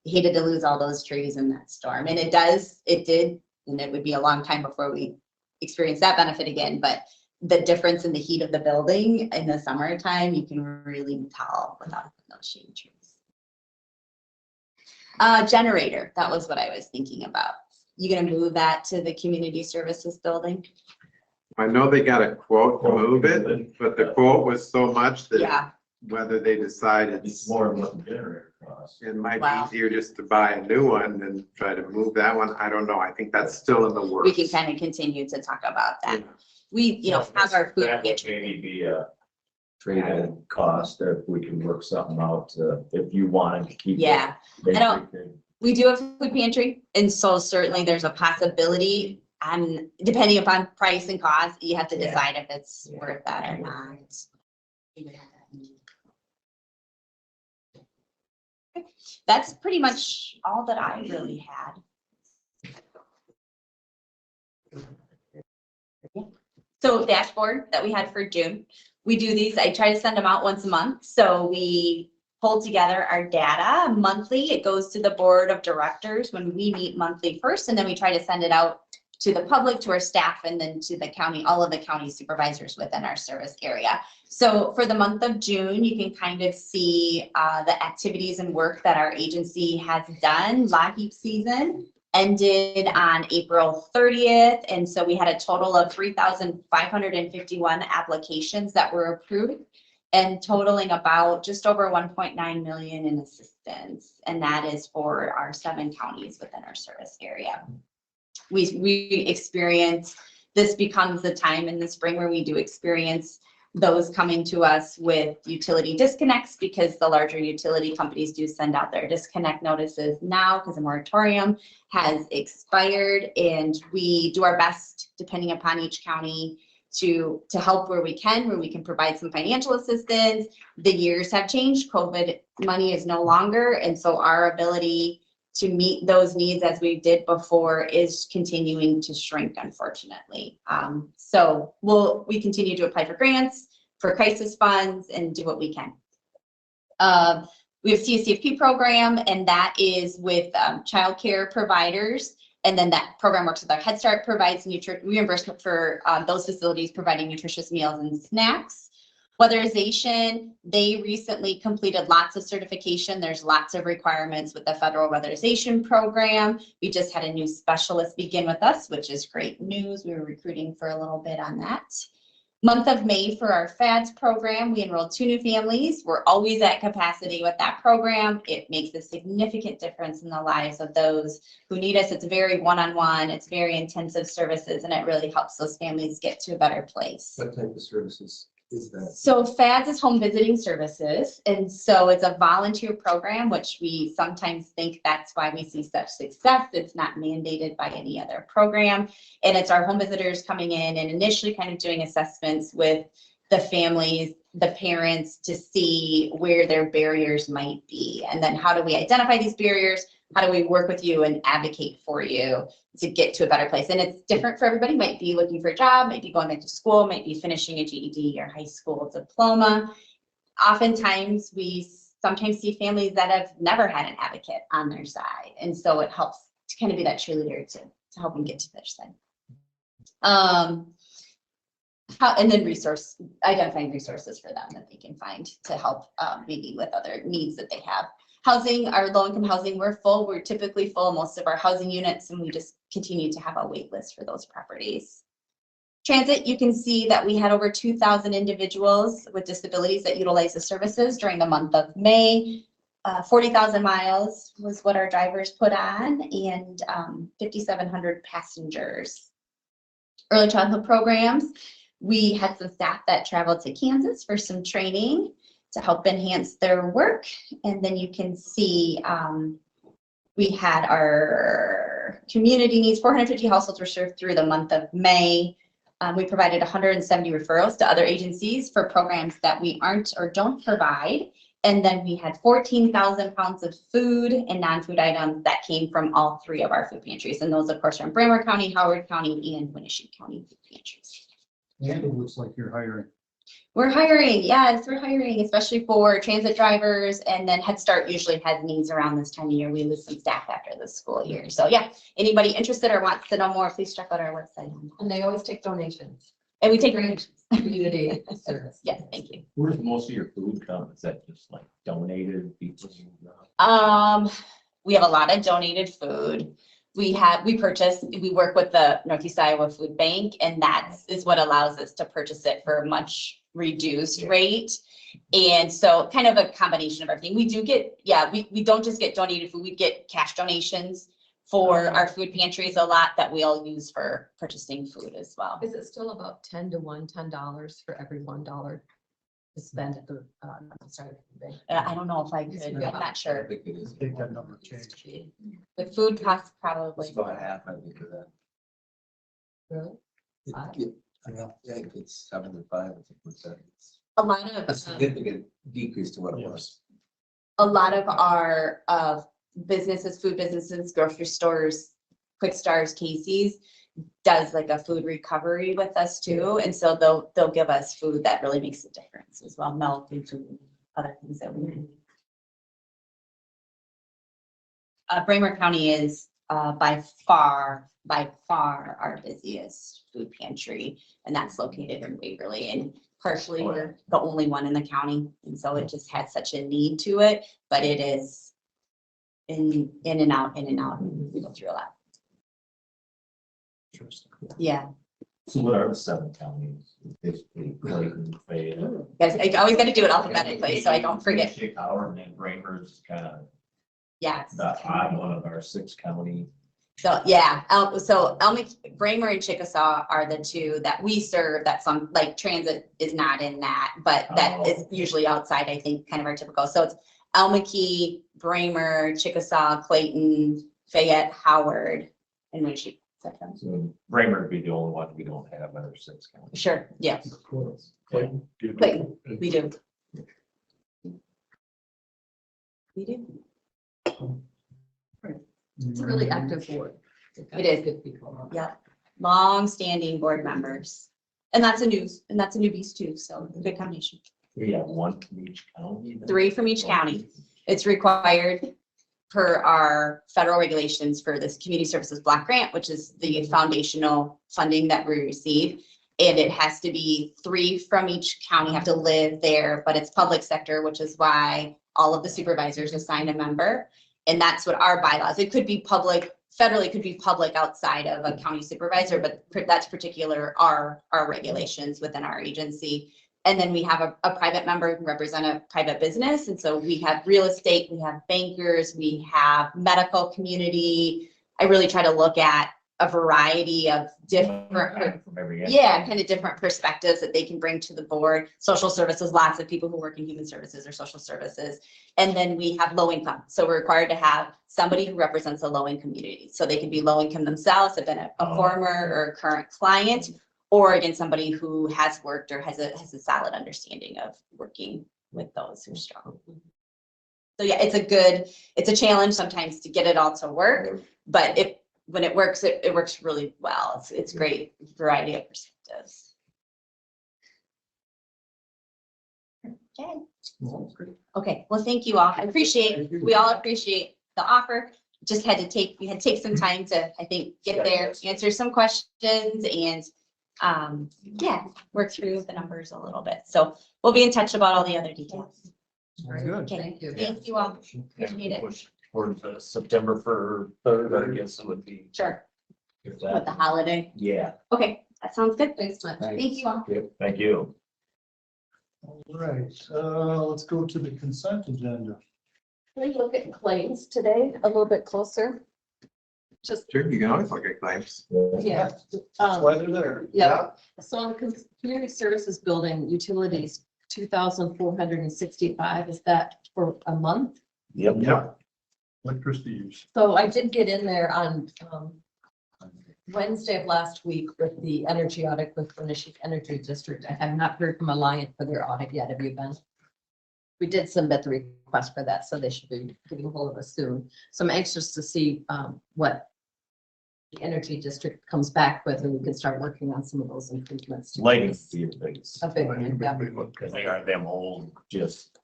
hated to lose all those trees in that storm, and it did, and it would be a long time before we experience that benefit again, but the difference in the heat of the building in the summertime, you can really tell without those shade trees. Generator, that was what I was thinking about. You gonna move that to the community services building? I know they got a quote to move it, but the quote was so much that Yeah, whether they decide It's more of what the generator costs. it might Wow. be easier just to buy a new one than try to move that one. I don't know. I think that's still in the works. we can kind of continue to talk about that. We, have our food That would pantry. maybe be a trade-in cost if we can work something out, if you wanted to keep. it. Yeah, I don't- Basically, We do have food pantry, and so certainly there's a possibility, and depending upon price and cost, you have to Yeah. decide if it's Yeah. worth that or not. That's pretty much all that I really had. So dashboard that we had for June, we do these, I try to send them out once a month, so we pull together our data monthly. It goes to the board of directors when we meet monthly first, and then we try to send it out to the public, to our staff, and then to the county, all of the county supervisors within our service area. So for the month of June, you can kind of see the activities and work that our agency has done. LAHEAP season ended on April 30th, and so we had a total of 3,551 applications that were approved, and totaling about just over 1.9 million in assistance. And that is for our 7 counties within our service area. We experience, this becomes the time in the spring where we do experience those coming to us with utility disconnects, because the larger utility companies do send out their disconnect notices now because the moratorium has expired, and we do our best, depending upon each county, to help where we can provide some financial assistance. The years have changed. COVID money is no longer, and so our ability to meet those needs as we did before is continuing to shrink, unfortunately. So we continue to apply for grants, for crisis funds, and do what we can. We have CSCFP program, and that is with childcare providers. And then that program works with our Head Start, provides reimbursement for those facilities providing nutritious meals and snacks. Weatherization, they recently completed lots of certification. There's lots of requirements with the federal weatherization program. We just had a new specialist begin with us, which is great news. We were recruiting for a little bit on that. Month of May for our FADS program, we enrolled 2 new families. We're always at capacity with that program. It makes a significant difference in the lives of those who need us. It's very one-on-one, it's very intensive services, and it really helps those families get to a better place. What type of services is that? So FADS is home visiting services, and so it's a volunteer program, which we sometimes think that's why we see such success. It's not mandated by any other program, and it's our home visitors coming in and initially kind of doing assessments with the families, the parents, to see where their barriers might be, and then how do we identify these barriers? How do we work with you and advocate for you to get to a better place? And it's different for everybody. Might be looking for a job, might be going back to school, might be finishing a GED or high school diploma. oftentimes we sometimes see families that have never had an advocate on their side. And so it helps to kind of be that cheerleader to help them get to their side. And then identifying resources for them that they can find to help maybe with other needs that they have. Housing, our low-income housing, we're full. We're typically full most of our housing units, and we just continue to have a wait list for those properties. Transit, you can see that we had over 2,000 individuals with disabilities that utilize the services during the month of May. 40,000 miles was what our drivers put on, and 5,700 passengers. Early childhood programs, we had some staff that traveled to Kansas for some training to help enhance their work. And then you can see we had our community needs, 450 households were served through the month of May. We provided 170 referrals to other agencies for programs that we aren't or don't provide. And then we had 14,000 pounds of food and non-food items that came from all 3 of our food pantries. And those, of course, are in Bremer County, Howard County, and Winneshiek County food pantries. And it looks like you're hiring. We're hiring, yes, we're hiring, especially for transit drivers, and then Head Start usually has needs around this time of year. We lose some staff after the school year. So yeah, anybody interested or wants to know more, please check out our website. And they always take donations. And we take donations. Community service. Yes, thank you. Where's most of your food come? Is that just like donated people? We have a lot of donated food. We work with the Northeast Iowa Food Bank, and that is what allows us to purchase it for a much reduced rate. And so kind of a combination of everything. We do get, we don't just get donated food, we get cash donations for our food pantries, a lot that we all use for purchasing food as well. Is it still about 10 to 1, $10 for every $1 to spend at the, I don't know if I could, I'm not I sure. think it is. I think that number changed. The food costs probably. It's about half, I think, of that. Really? Yeah, it's 7 to 5, I think, with that. It's A lot a of, significant decrease to what it was. a lot of our businesses, food businesses, grocery stores, Quick Stars, Casey's does like a food recovery with us too. And so they'll give us food that really makes a difference as well, milk and food, other things that we need. Bremer County is by far our busiest food pantry, and that's located in Waverly. And partially we're the only one in the county, and so it just had such a need to it, but it is in and out. We go through a lot. Interesting. Yeah, So what are the 7 counties? Basically, Clayton, Fayette. guys, I always got to do it alphabetically so I don't forget. Winneshiek, Howard, and then Bremer's kind of Yeah. the odd one of our 6 counties. So yeah, so Bremer and Chickasaw are the 2 that we serve. That some like transit is not in that, but that is usually outside. I think kind of our typical. So it's Elmekey, Bremer, Chickasaw, Clayton, Fayette, Howard, and Winneshiek. So Bremer would be the only one we don't have in our 6 counties. Sure. Yes, Clayton. Clayton. We do. We do. It's a really active board. It is. Good people. Yeah. Long-standing board members, and that's a newbies too. So good combination. We have 1 from each county. then? 3 from each county. It's required per our federal regulations for this community services block grant, which is the foundational funding that we receive. And it has to be 3 from each county have to live there, but it's public sector, which is why all of the supervisors assign a member. And that's what our bylaws, it could be public, federally, it could be public outside of a county supervisor, but that's particular our regulations within our agency. And then we have a private member who represent a private business. And so we have real estate, we have bankers, we have medical community. I really try to look at a variety of different, From every end. yeah, kind of different perspectives that they can bring to the board. Social services, lots of people who work in human services or social services. And then we have low income. So we're required to have somebody who represents a low income community. So they can be low income themselves, have been a former or current client, or again, somebody who has worked or has a solid understanding of working with those who struggle. So yeah, it's a challenge sometimes to get it all to work, but when it works, it works really well. It's great variety of perspectives. Okay. Okay, well, thank you all. We all appreciate the offer. Just had to take, we had to take some time to, I think, get there, answer some questions and, yeah, work through the numbers a little bit. So we'll be in touch about all the other details. Very good. Okay, Thank you. thank you all. Appreciate it. Push towards September 3rd, I guess it would be. Sure. If With that- the holiday. Yeah, Okay, that sounds good. Thanks much. Thank you all. thank you. All right, let's go to the consent agenda. Can we look at claims today a little bit closer? Just, Sure, you can always look at claims. yeah. That's why they're there. Yeah. So on community services building utilities, 2,465, is that for a month? Yep. Electricity use. So I did get in there on Wednesday of last week with the energy audit with Winneshiek Energy District. I have not heard from Alliant for their audit yet. Have you been? We did submit the request for that, so they should be getting hold of us soon. So I'm anxious to see what the energy district comes back with, and we can start working on some of those improvements. Lighting would be the biggest, A big one, yeah. because they are them old, just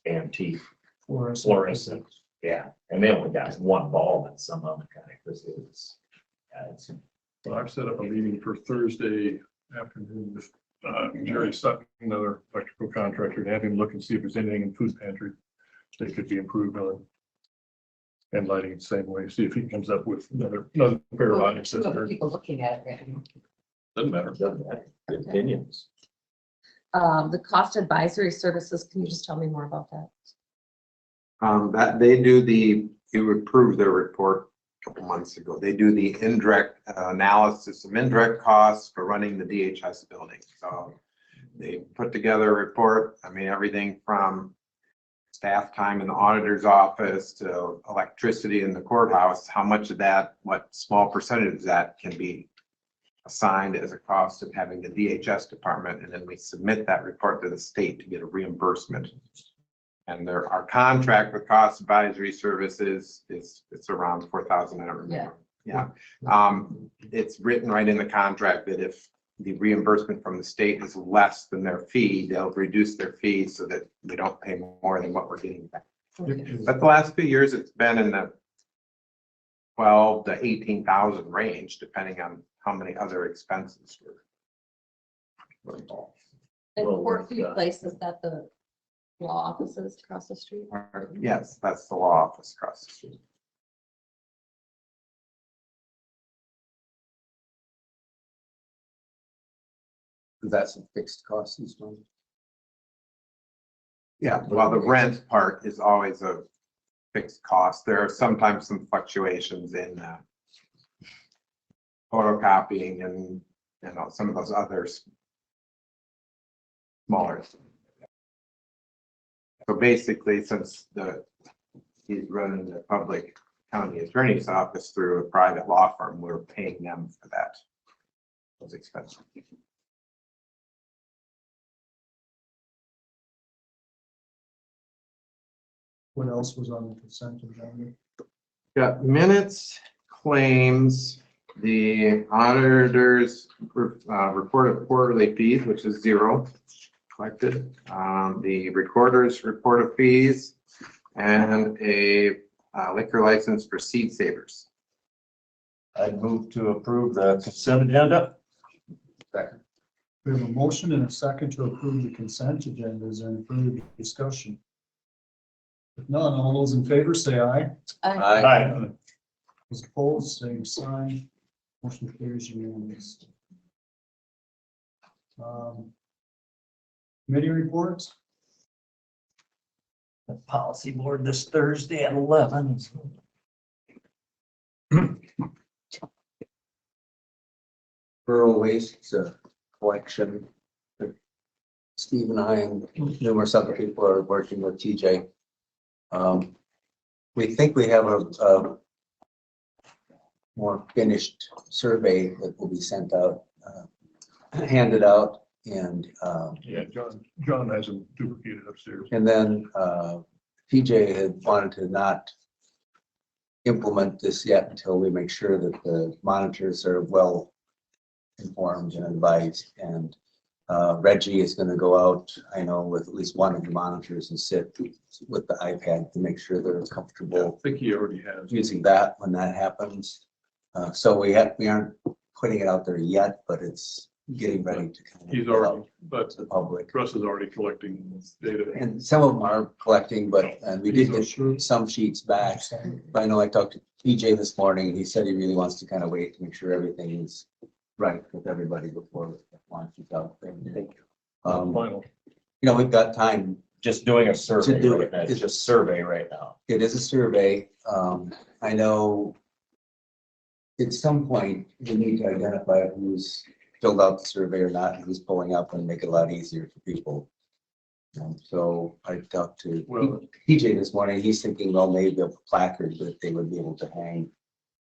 antique Fluorescent. fluorescent. Yeah, and they only got one bulb in some of them kind of, because it's. Well, I've set up a meeting for Thursday afternoon with Jerry Sutton, another electrical contractor, to have him look and see if there's anything in food pantry that could be improved on. And lighting the same way, see if he comes up with another pair of items. Two other people looking at it right now. Doesn't matter. Good opinions. The cost advisory services, can you just tell me more about that? That they do you approved their report a couple months ago. They do the indirect analysis of indirect costs for running the DHS building. So they put together a report. I mean, everything from staff time in the auditor's office to electricity in the courthouse, how much of that, what small percentage of that can be assigned as a cost of having the DHS department. And then we submit that report to the state to get a reimbursement. And our contract with cost advisory services it's around 4,000. I don't remember. Yeah. It's written right in the contract that if the reimbursement from the state is less than their fee, they'll reduce their fee so that we don't pay more than what we're getting back. But the last few years, it's been in the 12 to 18,000 range, depending on how many other expenses were involved. And Well, Portview Place, is that the law offices across the street? Yes, that's the law office across the street. That's a fixed cost each month. Yeah, well, the rent part is always a fixed cost. There are sometimes some fluctuations in photocopying and some of those others. Smaller. So basically, since he's running the public county attorney's office through a private law firm, we're paying them for those expenses. What else was on the consent agenda? Got minutes, claims, the auditor's report of quarterly fees, which is 0 collected, the recorder's report of fees, and a liquor license for Seed Savers. I'd move to approve the consent agenda. Second. We have a motion and a second to approve the consent agenda. Is there any further discussion? If none, all those in favor say aye. Aye. Those opposed, same sign. Motion carries unanimous. Committee reports? The policy board this Thursday at 11. Rural waste collection. Steve and I and numerous other people are working with TJ. We think we have a more finished survey that will be sent out, handed out, and Yeah, John has them duplicated upstairs. and then TJ had wanted to not implement this yet until we make sure that the monitors are well informed and advised. And Reggie is gonna go out, I know, with at least one of the monitors and sit with the iPad to make sure they're I comfortable think he already has. using that when that happens. So we aren't putting it out there yet, but it's getting ready to kind of He's go already, out but to the public. Russ is already collecting data. And some of them are collecting, but we did get some sheets back. But I know I talked to PJ this morning. He said he really wants to kind of wait to make sure everything is right with everybody before we launch it out. Final. We've got time. Just doing a survey, To do right it. now. It's just survey right now. It is a survey. I know at some point we need to identify who's filled out the survey or not, and who's pulling up and make it a lot easier for people. So I talked to Well- PJ this morning. He's thinking, well, maybe a placard that they would be able to hang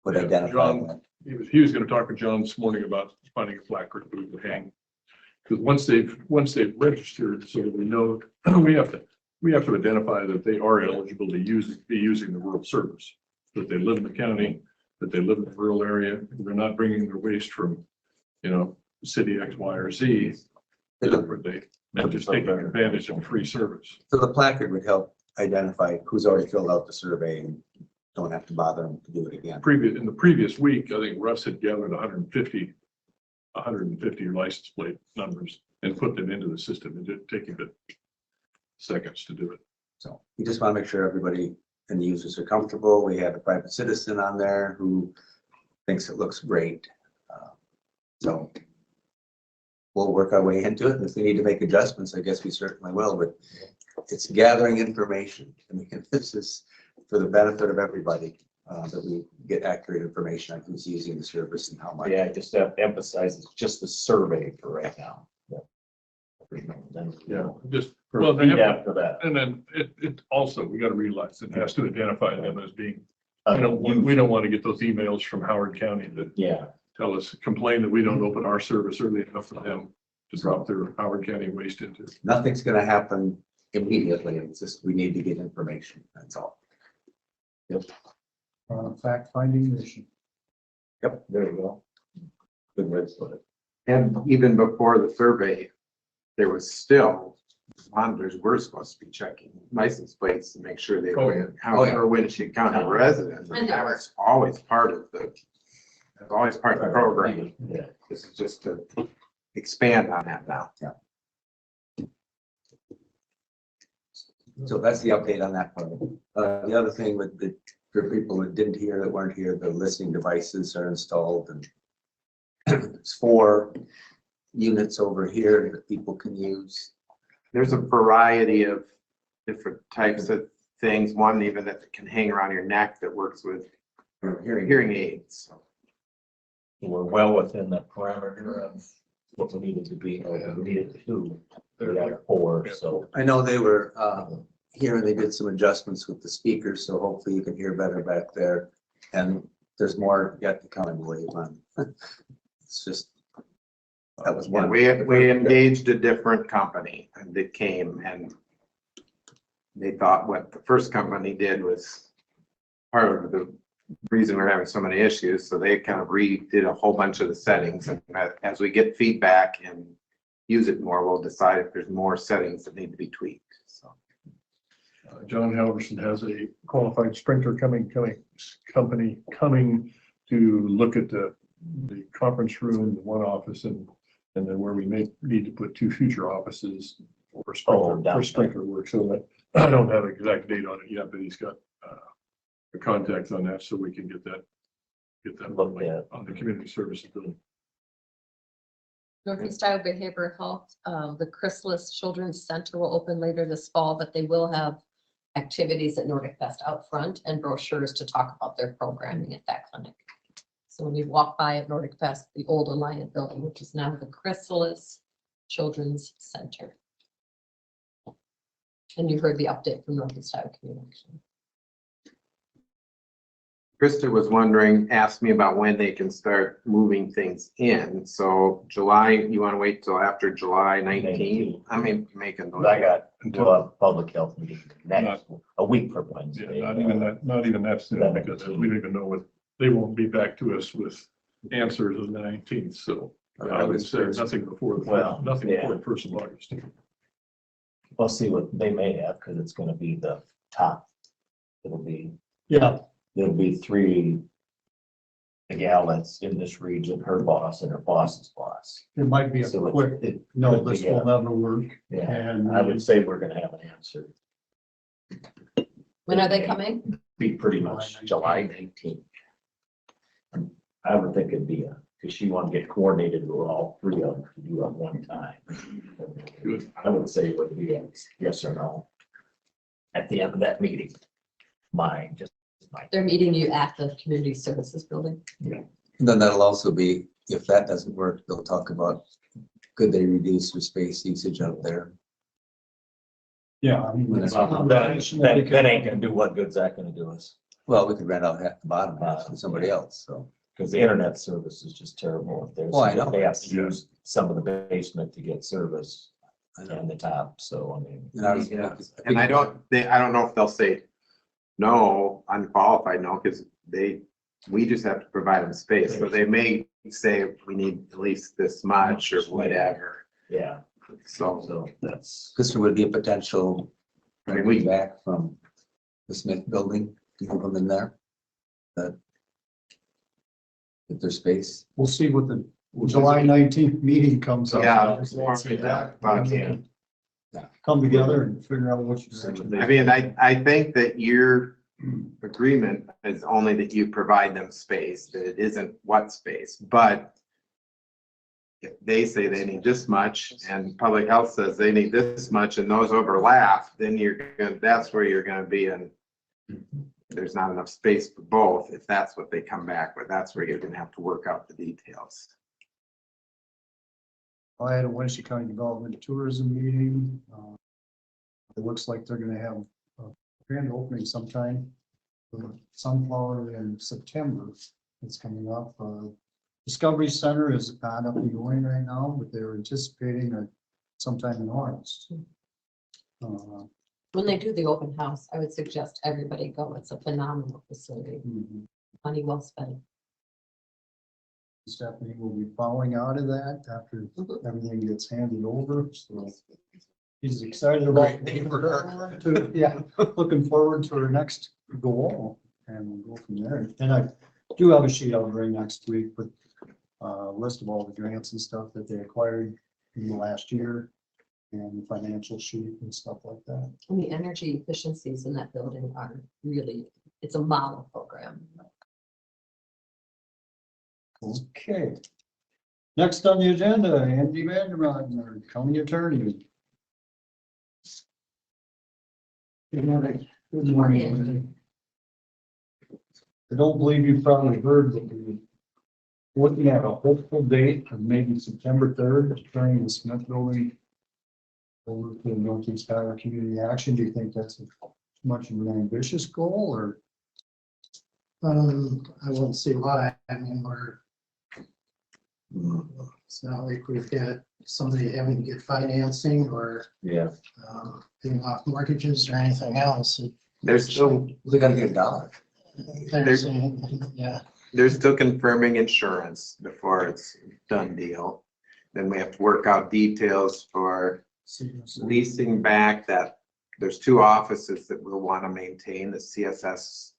would Yeah, identify John- that. He was gonna talk to John this morning about finding a placard for the hang. Because once they've registered, so that we know, we have to identify that they are eligible to be using the rural service. That they live in the county, that they live in the rural area, they're not bringing their waste from, city X, Y, or Z. They're just taking advantage of free service. So the placard would help identify who's already filled out the survey and don't have to bother them to do it again. In the previous week, I think Russ had gathered 150 license plate numbers and put them into the system. It did take a bit seconds to do it. So we just want to make sure everybody and the users are comfortable. We had a private citizen on there who thinks it looks great. So we'll work our way into it. And if we need to make adjustments, I guess we certainly will, but it's gathering information. I mean, this is for the benefit of everybody, that we get accurate information on who's using the service and how much. Yeah, just to emphasize, it's just the survey for right now. Then, Just, For well, they feed have, after that. and then it also, we got to realize it has to identify them as being, Uh, we don't want to get those emails from Howard County that Yeah, tell us, complain that we don't open our service early enough for them to drop their Howard County waste into. Nothing's gonna happen immediately. It's just, we need to get information. That's all. Fact finding mission. yep, there you go. Good way to put it. And even before the survey, there was still, monitors were supposed to be checking license plates to make sure they were Winneshiek County residents. And that was always part of the program. Yeah. This is just to expand on that now. So that's the update on that part. The other thing with the, for people that didn't hear, that weren't here, the listening devices are installed and there's 4 units over here that people can use. There's a variety of different types of things. One even that can hang around your neck that works with hearing aids. We're well within the parameter of what we needed to be, or we needed to. We got 4, so. I know they were here and they did some adjustments with the speakers, so hopefully you can hear better back there. And there's more yet to come, I believe. It's just, that was Yeah, one. we engaged a different company and they came and they thought what the first company did was part of the reason we're having so many issues. So they kind of redid a whole bunch of the settings, and as we get feedback and use it more, we'll decide if there's more settings that need to be tweaked. So John Halverson has a qualified sprinkler company coming to look at the conference room, the one office, and then where we may need to put 2 future offices for sprinkler work. So that, I don't have an exact date on it yet, but he's got a contact on that, so we can get that Look at. on the community services building. Northeast Iowa Behavioral Health, the Chrysalis Children's Center will open later this fall, but they will have activities at Nordic Fest out front and brochures to talk about their programming at that clinic. So when you walk by at Nordic Fest, the old Alliant building, which is now the Chrysalis Children's Center. And you heard the update from Northeast Iowa Communication. Krista was wondering, asked me about when they can start moving things in. So July, you want to wait till after July 19th? I mean, making those. I got until a public health meeting next, a week from Wednesday. Yeah, not even that soon, because we don't even know what, they won't be back to us with answers on the 19th, so I would say nothing before, Well, nothing yeah. before the first of August. We'll see what they may have, because it's gonna be the top. It'll be, Yeah, there'll be three. The gal that's in this region, her boss and her boss's boss. it might be a So quick, it no, could be, this will never work. Yeah, And I would say we're gonna have an answer. When are they coming? Be pretty much July 19th. I would think it'd be because she wanted to get coordinated with all three of them to do at one time. I would say it would be a yes or no. At the end of that meeting. Just my, They're meeting you at the community services building. Then that'll also be, if that doesn't work, they'll talk about, could they reduce their space usage out there? yeah. I mean, it's a that conversation that we can- ain't gonna do what good's that gonna do us? Well, we could rent out half the bottom half to somebody else, so. Because the internet service is just terrible up there. Oh, I So know. They have to use some of the basement to get service and the top, so I mean. And I was- And I don't know if they'll say no, unqualified, no, because we just have to provide them space. So they may say we need at least this much or whatever. Yeah, So, so that's, Because there would be a potential, I mean, we, back from the Smith building, to move them in there. That. If there's space. We'll see what the July 19th meeting comes up. Yeah. Let's see that. Yeah. Come together and figure out what you're. I mean, I think that your agreement is only that you provide them space, that it isn't what space, but if they say they need this much and public health says they need this much and those overlap, then that's where you're gonna be in. There's not enough space for both. If that's what they come back with, that's where you're gonna have to work out the details. I had a Winneshiek County Development Tourism meeting. It looks like they're gonna have a grand opening sometime. for Sunflower in September. It's coming up. Discovery Center is not up and going right now, but they're anticipating sometime in August. When they do the open house, I would suggest everybody go. It's a phenomenal facility. Money well spent. Stephanie will be following out of that after everything gets handed over, so. She's excited about. Yeah, looking forward to her next goal and we'll go from there. And I do have a sheet I'll bring next week with a list of all the grants and stuff that they acquired in the last year and the financial sheet and stuff like that. And the energy efficiencies in that building are really, it's a model program. Okay. Next on the agenda, Andy Vandermoten, our county attorney. Good morning. Good morning. I don't believe you've probably heard that we're looking at a hopeful date of maybe September 3rd, turning the Smith building over to the Northeast Iowa Community Action. Do you think that's too much of an ambitious goal or? I won't see why. I mean, it's not like we've got somebody having to get financing or yeah, paying off mortgages or anything else. They're still, They're gonna get a dollar. Yeah, they're still confirming insurance before it's done deal. Then we have to work out details for leasing back that there's two offices that we'll want to maintain, the CSS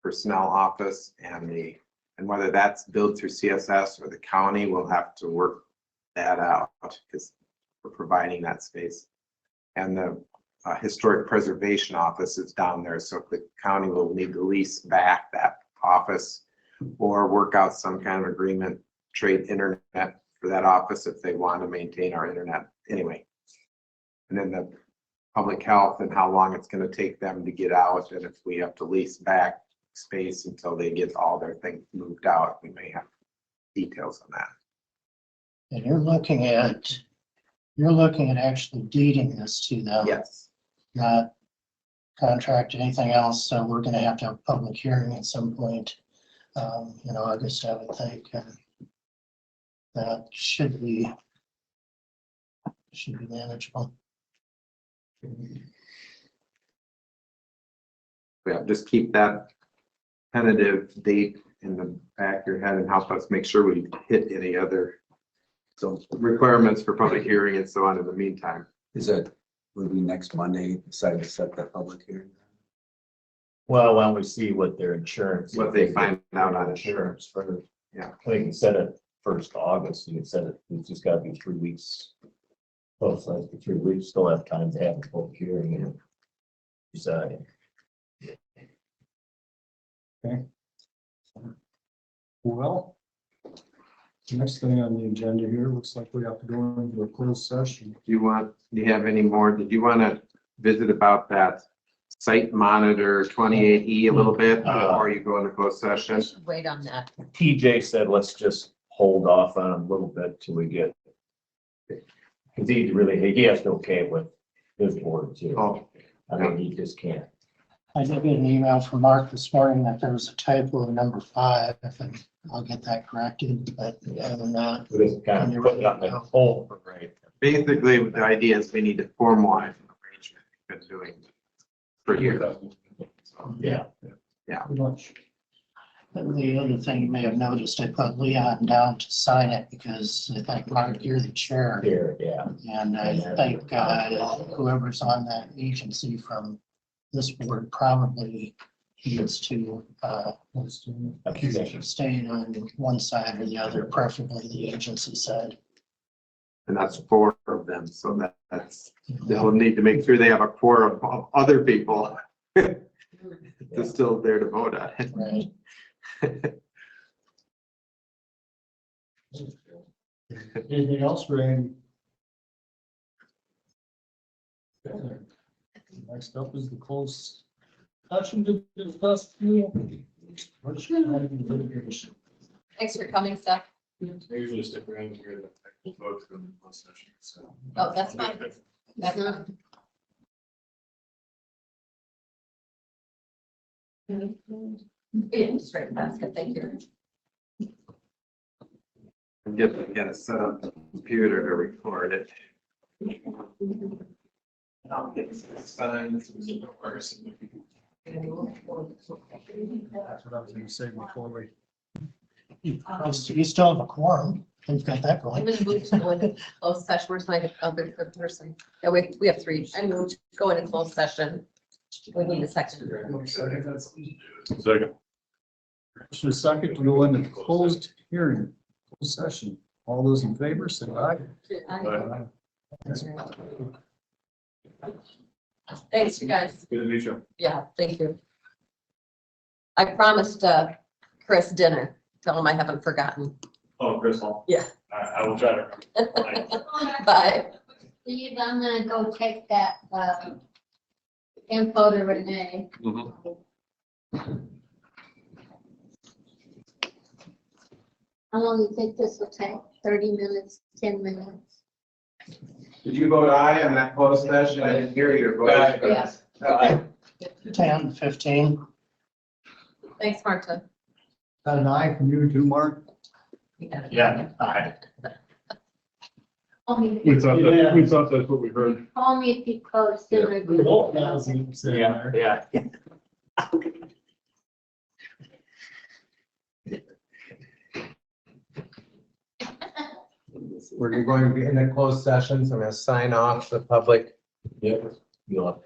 personnel office and whether that's billed through CSS or the county, we'll have to work that out because we're providing that space. And the historic preservation office is down there, so the county will need to lease back that office or work out some kind of agreement, trade internet for that office if they want to maintain our internet anyway. And then the public health and how long it's going to take them to get out, and if we have to lease back space until they get all their things moved out, we may have details on that. and you're looking at actually deeding this to them. Yes. Not contract anything else, so we're gonna have to have a public hearing at some point, in August, I would think, and that should be manageable. Yeah, just keep that tentative date in the back of your head and help us make sure we hit any other So requirements for public hearing and so on in the meantime. is that, will we next Monday decide to set that public hearing? Well, why don't we see what their insurance. What they find out on insurance for. Yeah. We can set it 1st of August, you can set it, it's just gotta be 3 weeks. Both sides for 3 weeks, still have time to have a public hearing and decide. Well, next thing on the agenda here, looks like we have to go into a closed session. Do you have any more? Did you want to visit about that site monitor 28E a little bit before you go into closed session? Wait on that. TJ said, let's just hold off on it a little bit till we get. Cause he has to okay it with his board too. Oh, I mean, he just can't. I did get an email from Mark this morning that there was a typo in number 5, and I'll get that corrected, but other than that. We're just kind of putting up in a hole, right? basically, the idea is we need to formalize an arrangement we've been doing for years. Yeah. Pretty much. The other thing you may have noticed, I put Leon down to sign it because I think, Mark, you're the chair. Here, yeah. And I think whoever's on that agency from this board probably needs to stay on one side or the other, preferably the agency side. And that's 4 of them, so that's, they'll need to make sure they have a quorum of other people that's still there to vote on it. Right. Anything else, Randy? Okay. Next up is the closed session to discuss. Litigation. Thanks for coming, Steph. I usually stick around here the vote for the closed session, so. Oh, that's fine. That's fine. Yeah, straight basket, thank you. Get it set up the computer to record it. That's what I was gonna say before we. You still have a quorum. We've got that I'm going. gonna move to go into closed session. Where's my other good person? Yeah, we have 3. I move to go into closed session. We need a second. Second. Just a second to go into closed hearing, closed session. All those in favor, say aye. Thanks, you guys. Good to meet you. Yeah, thank you. I promised Chris dinner. Tell him I haven't forgotten. Oh, Crystal. Yeah. I will try to. Bye. Steve, I'm gonna go take that, info to Renee. How long do you think this will take? 30 minutes, 10 minutes? Did you vote aye on that closed session? I didn't hear your vote. Yes. 10, 15. Thanks, Marta. Got an aye from you too, Mark? Yeah. Aye. Call me, We thought that's what we heard. call me if you close sooner. Yeah. We're going to be in a closed session, so I'm going to sign off the public. Yep. You'll have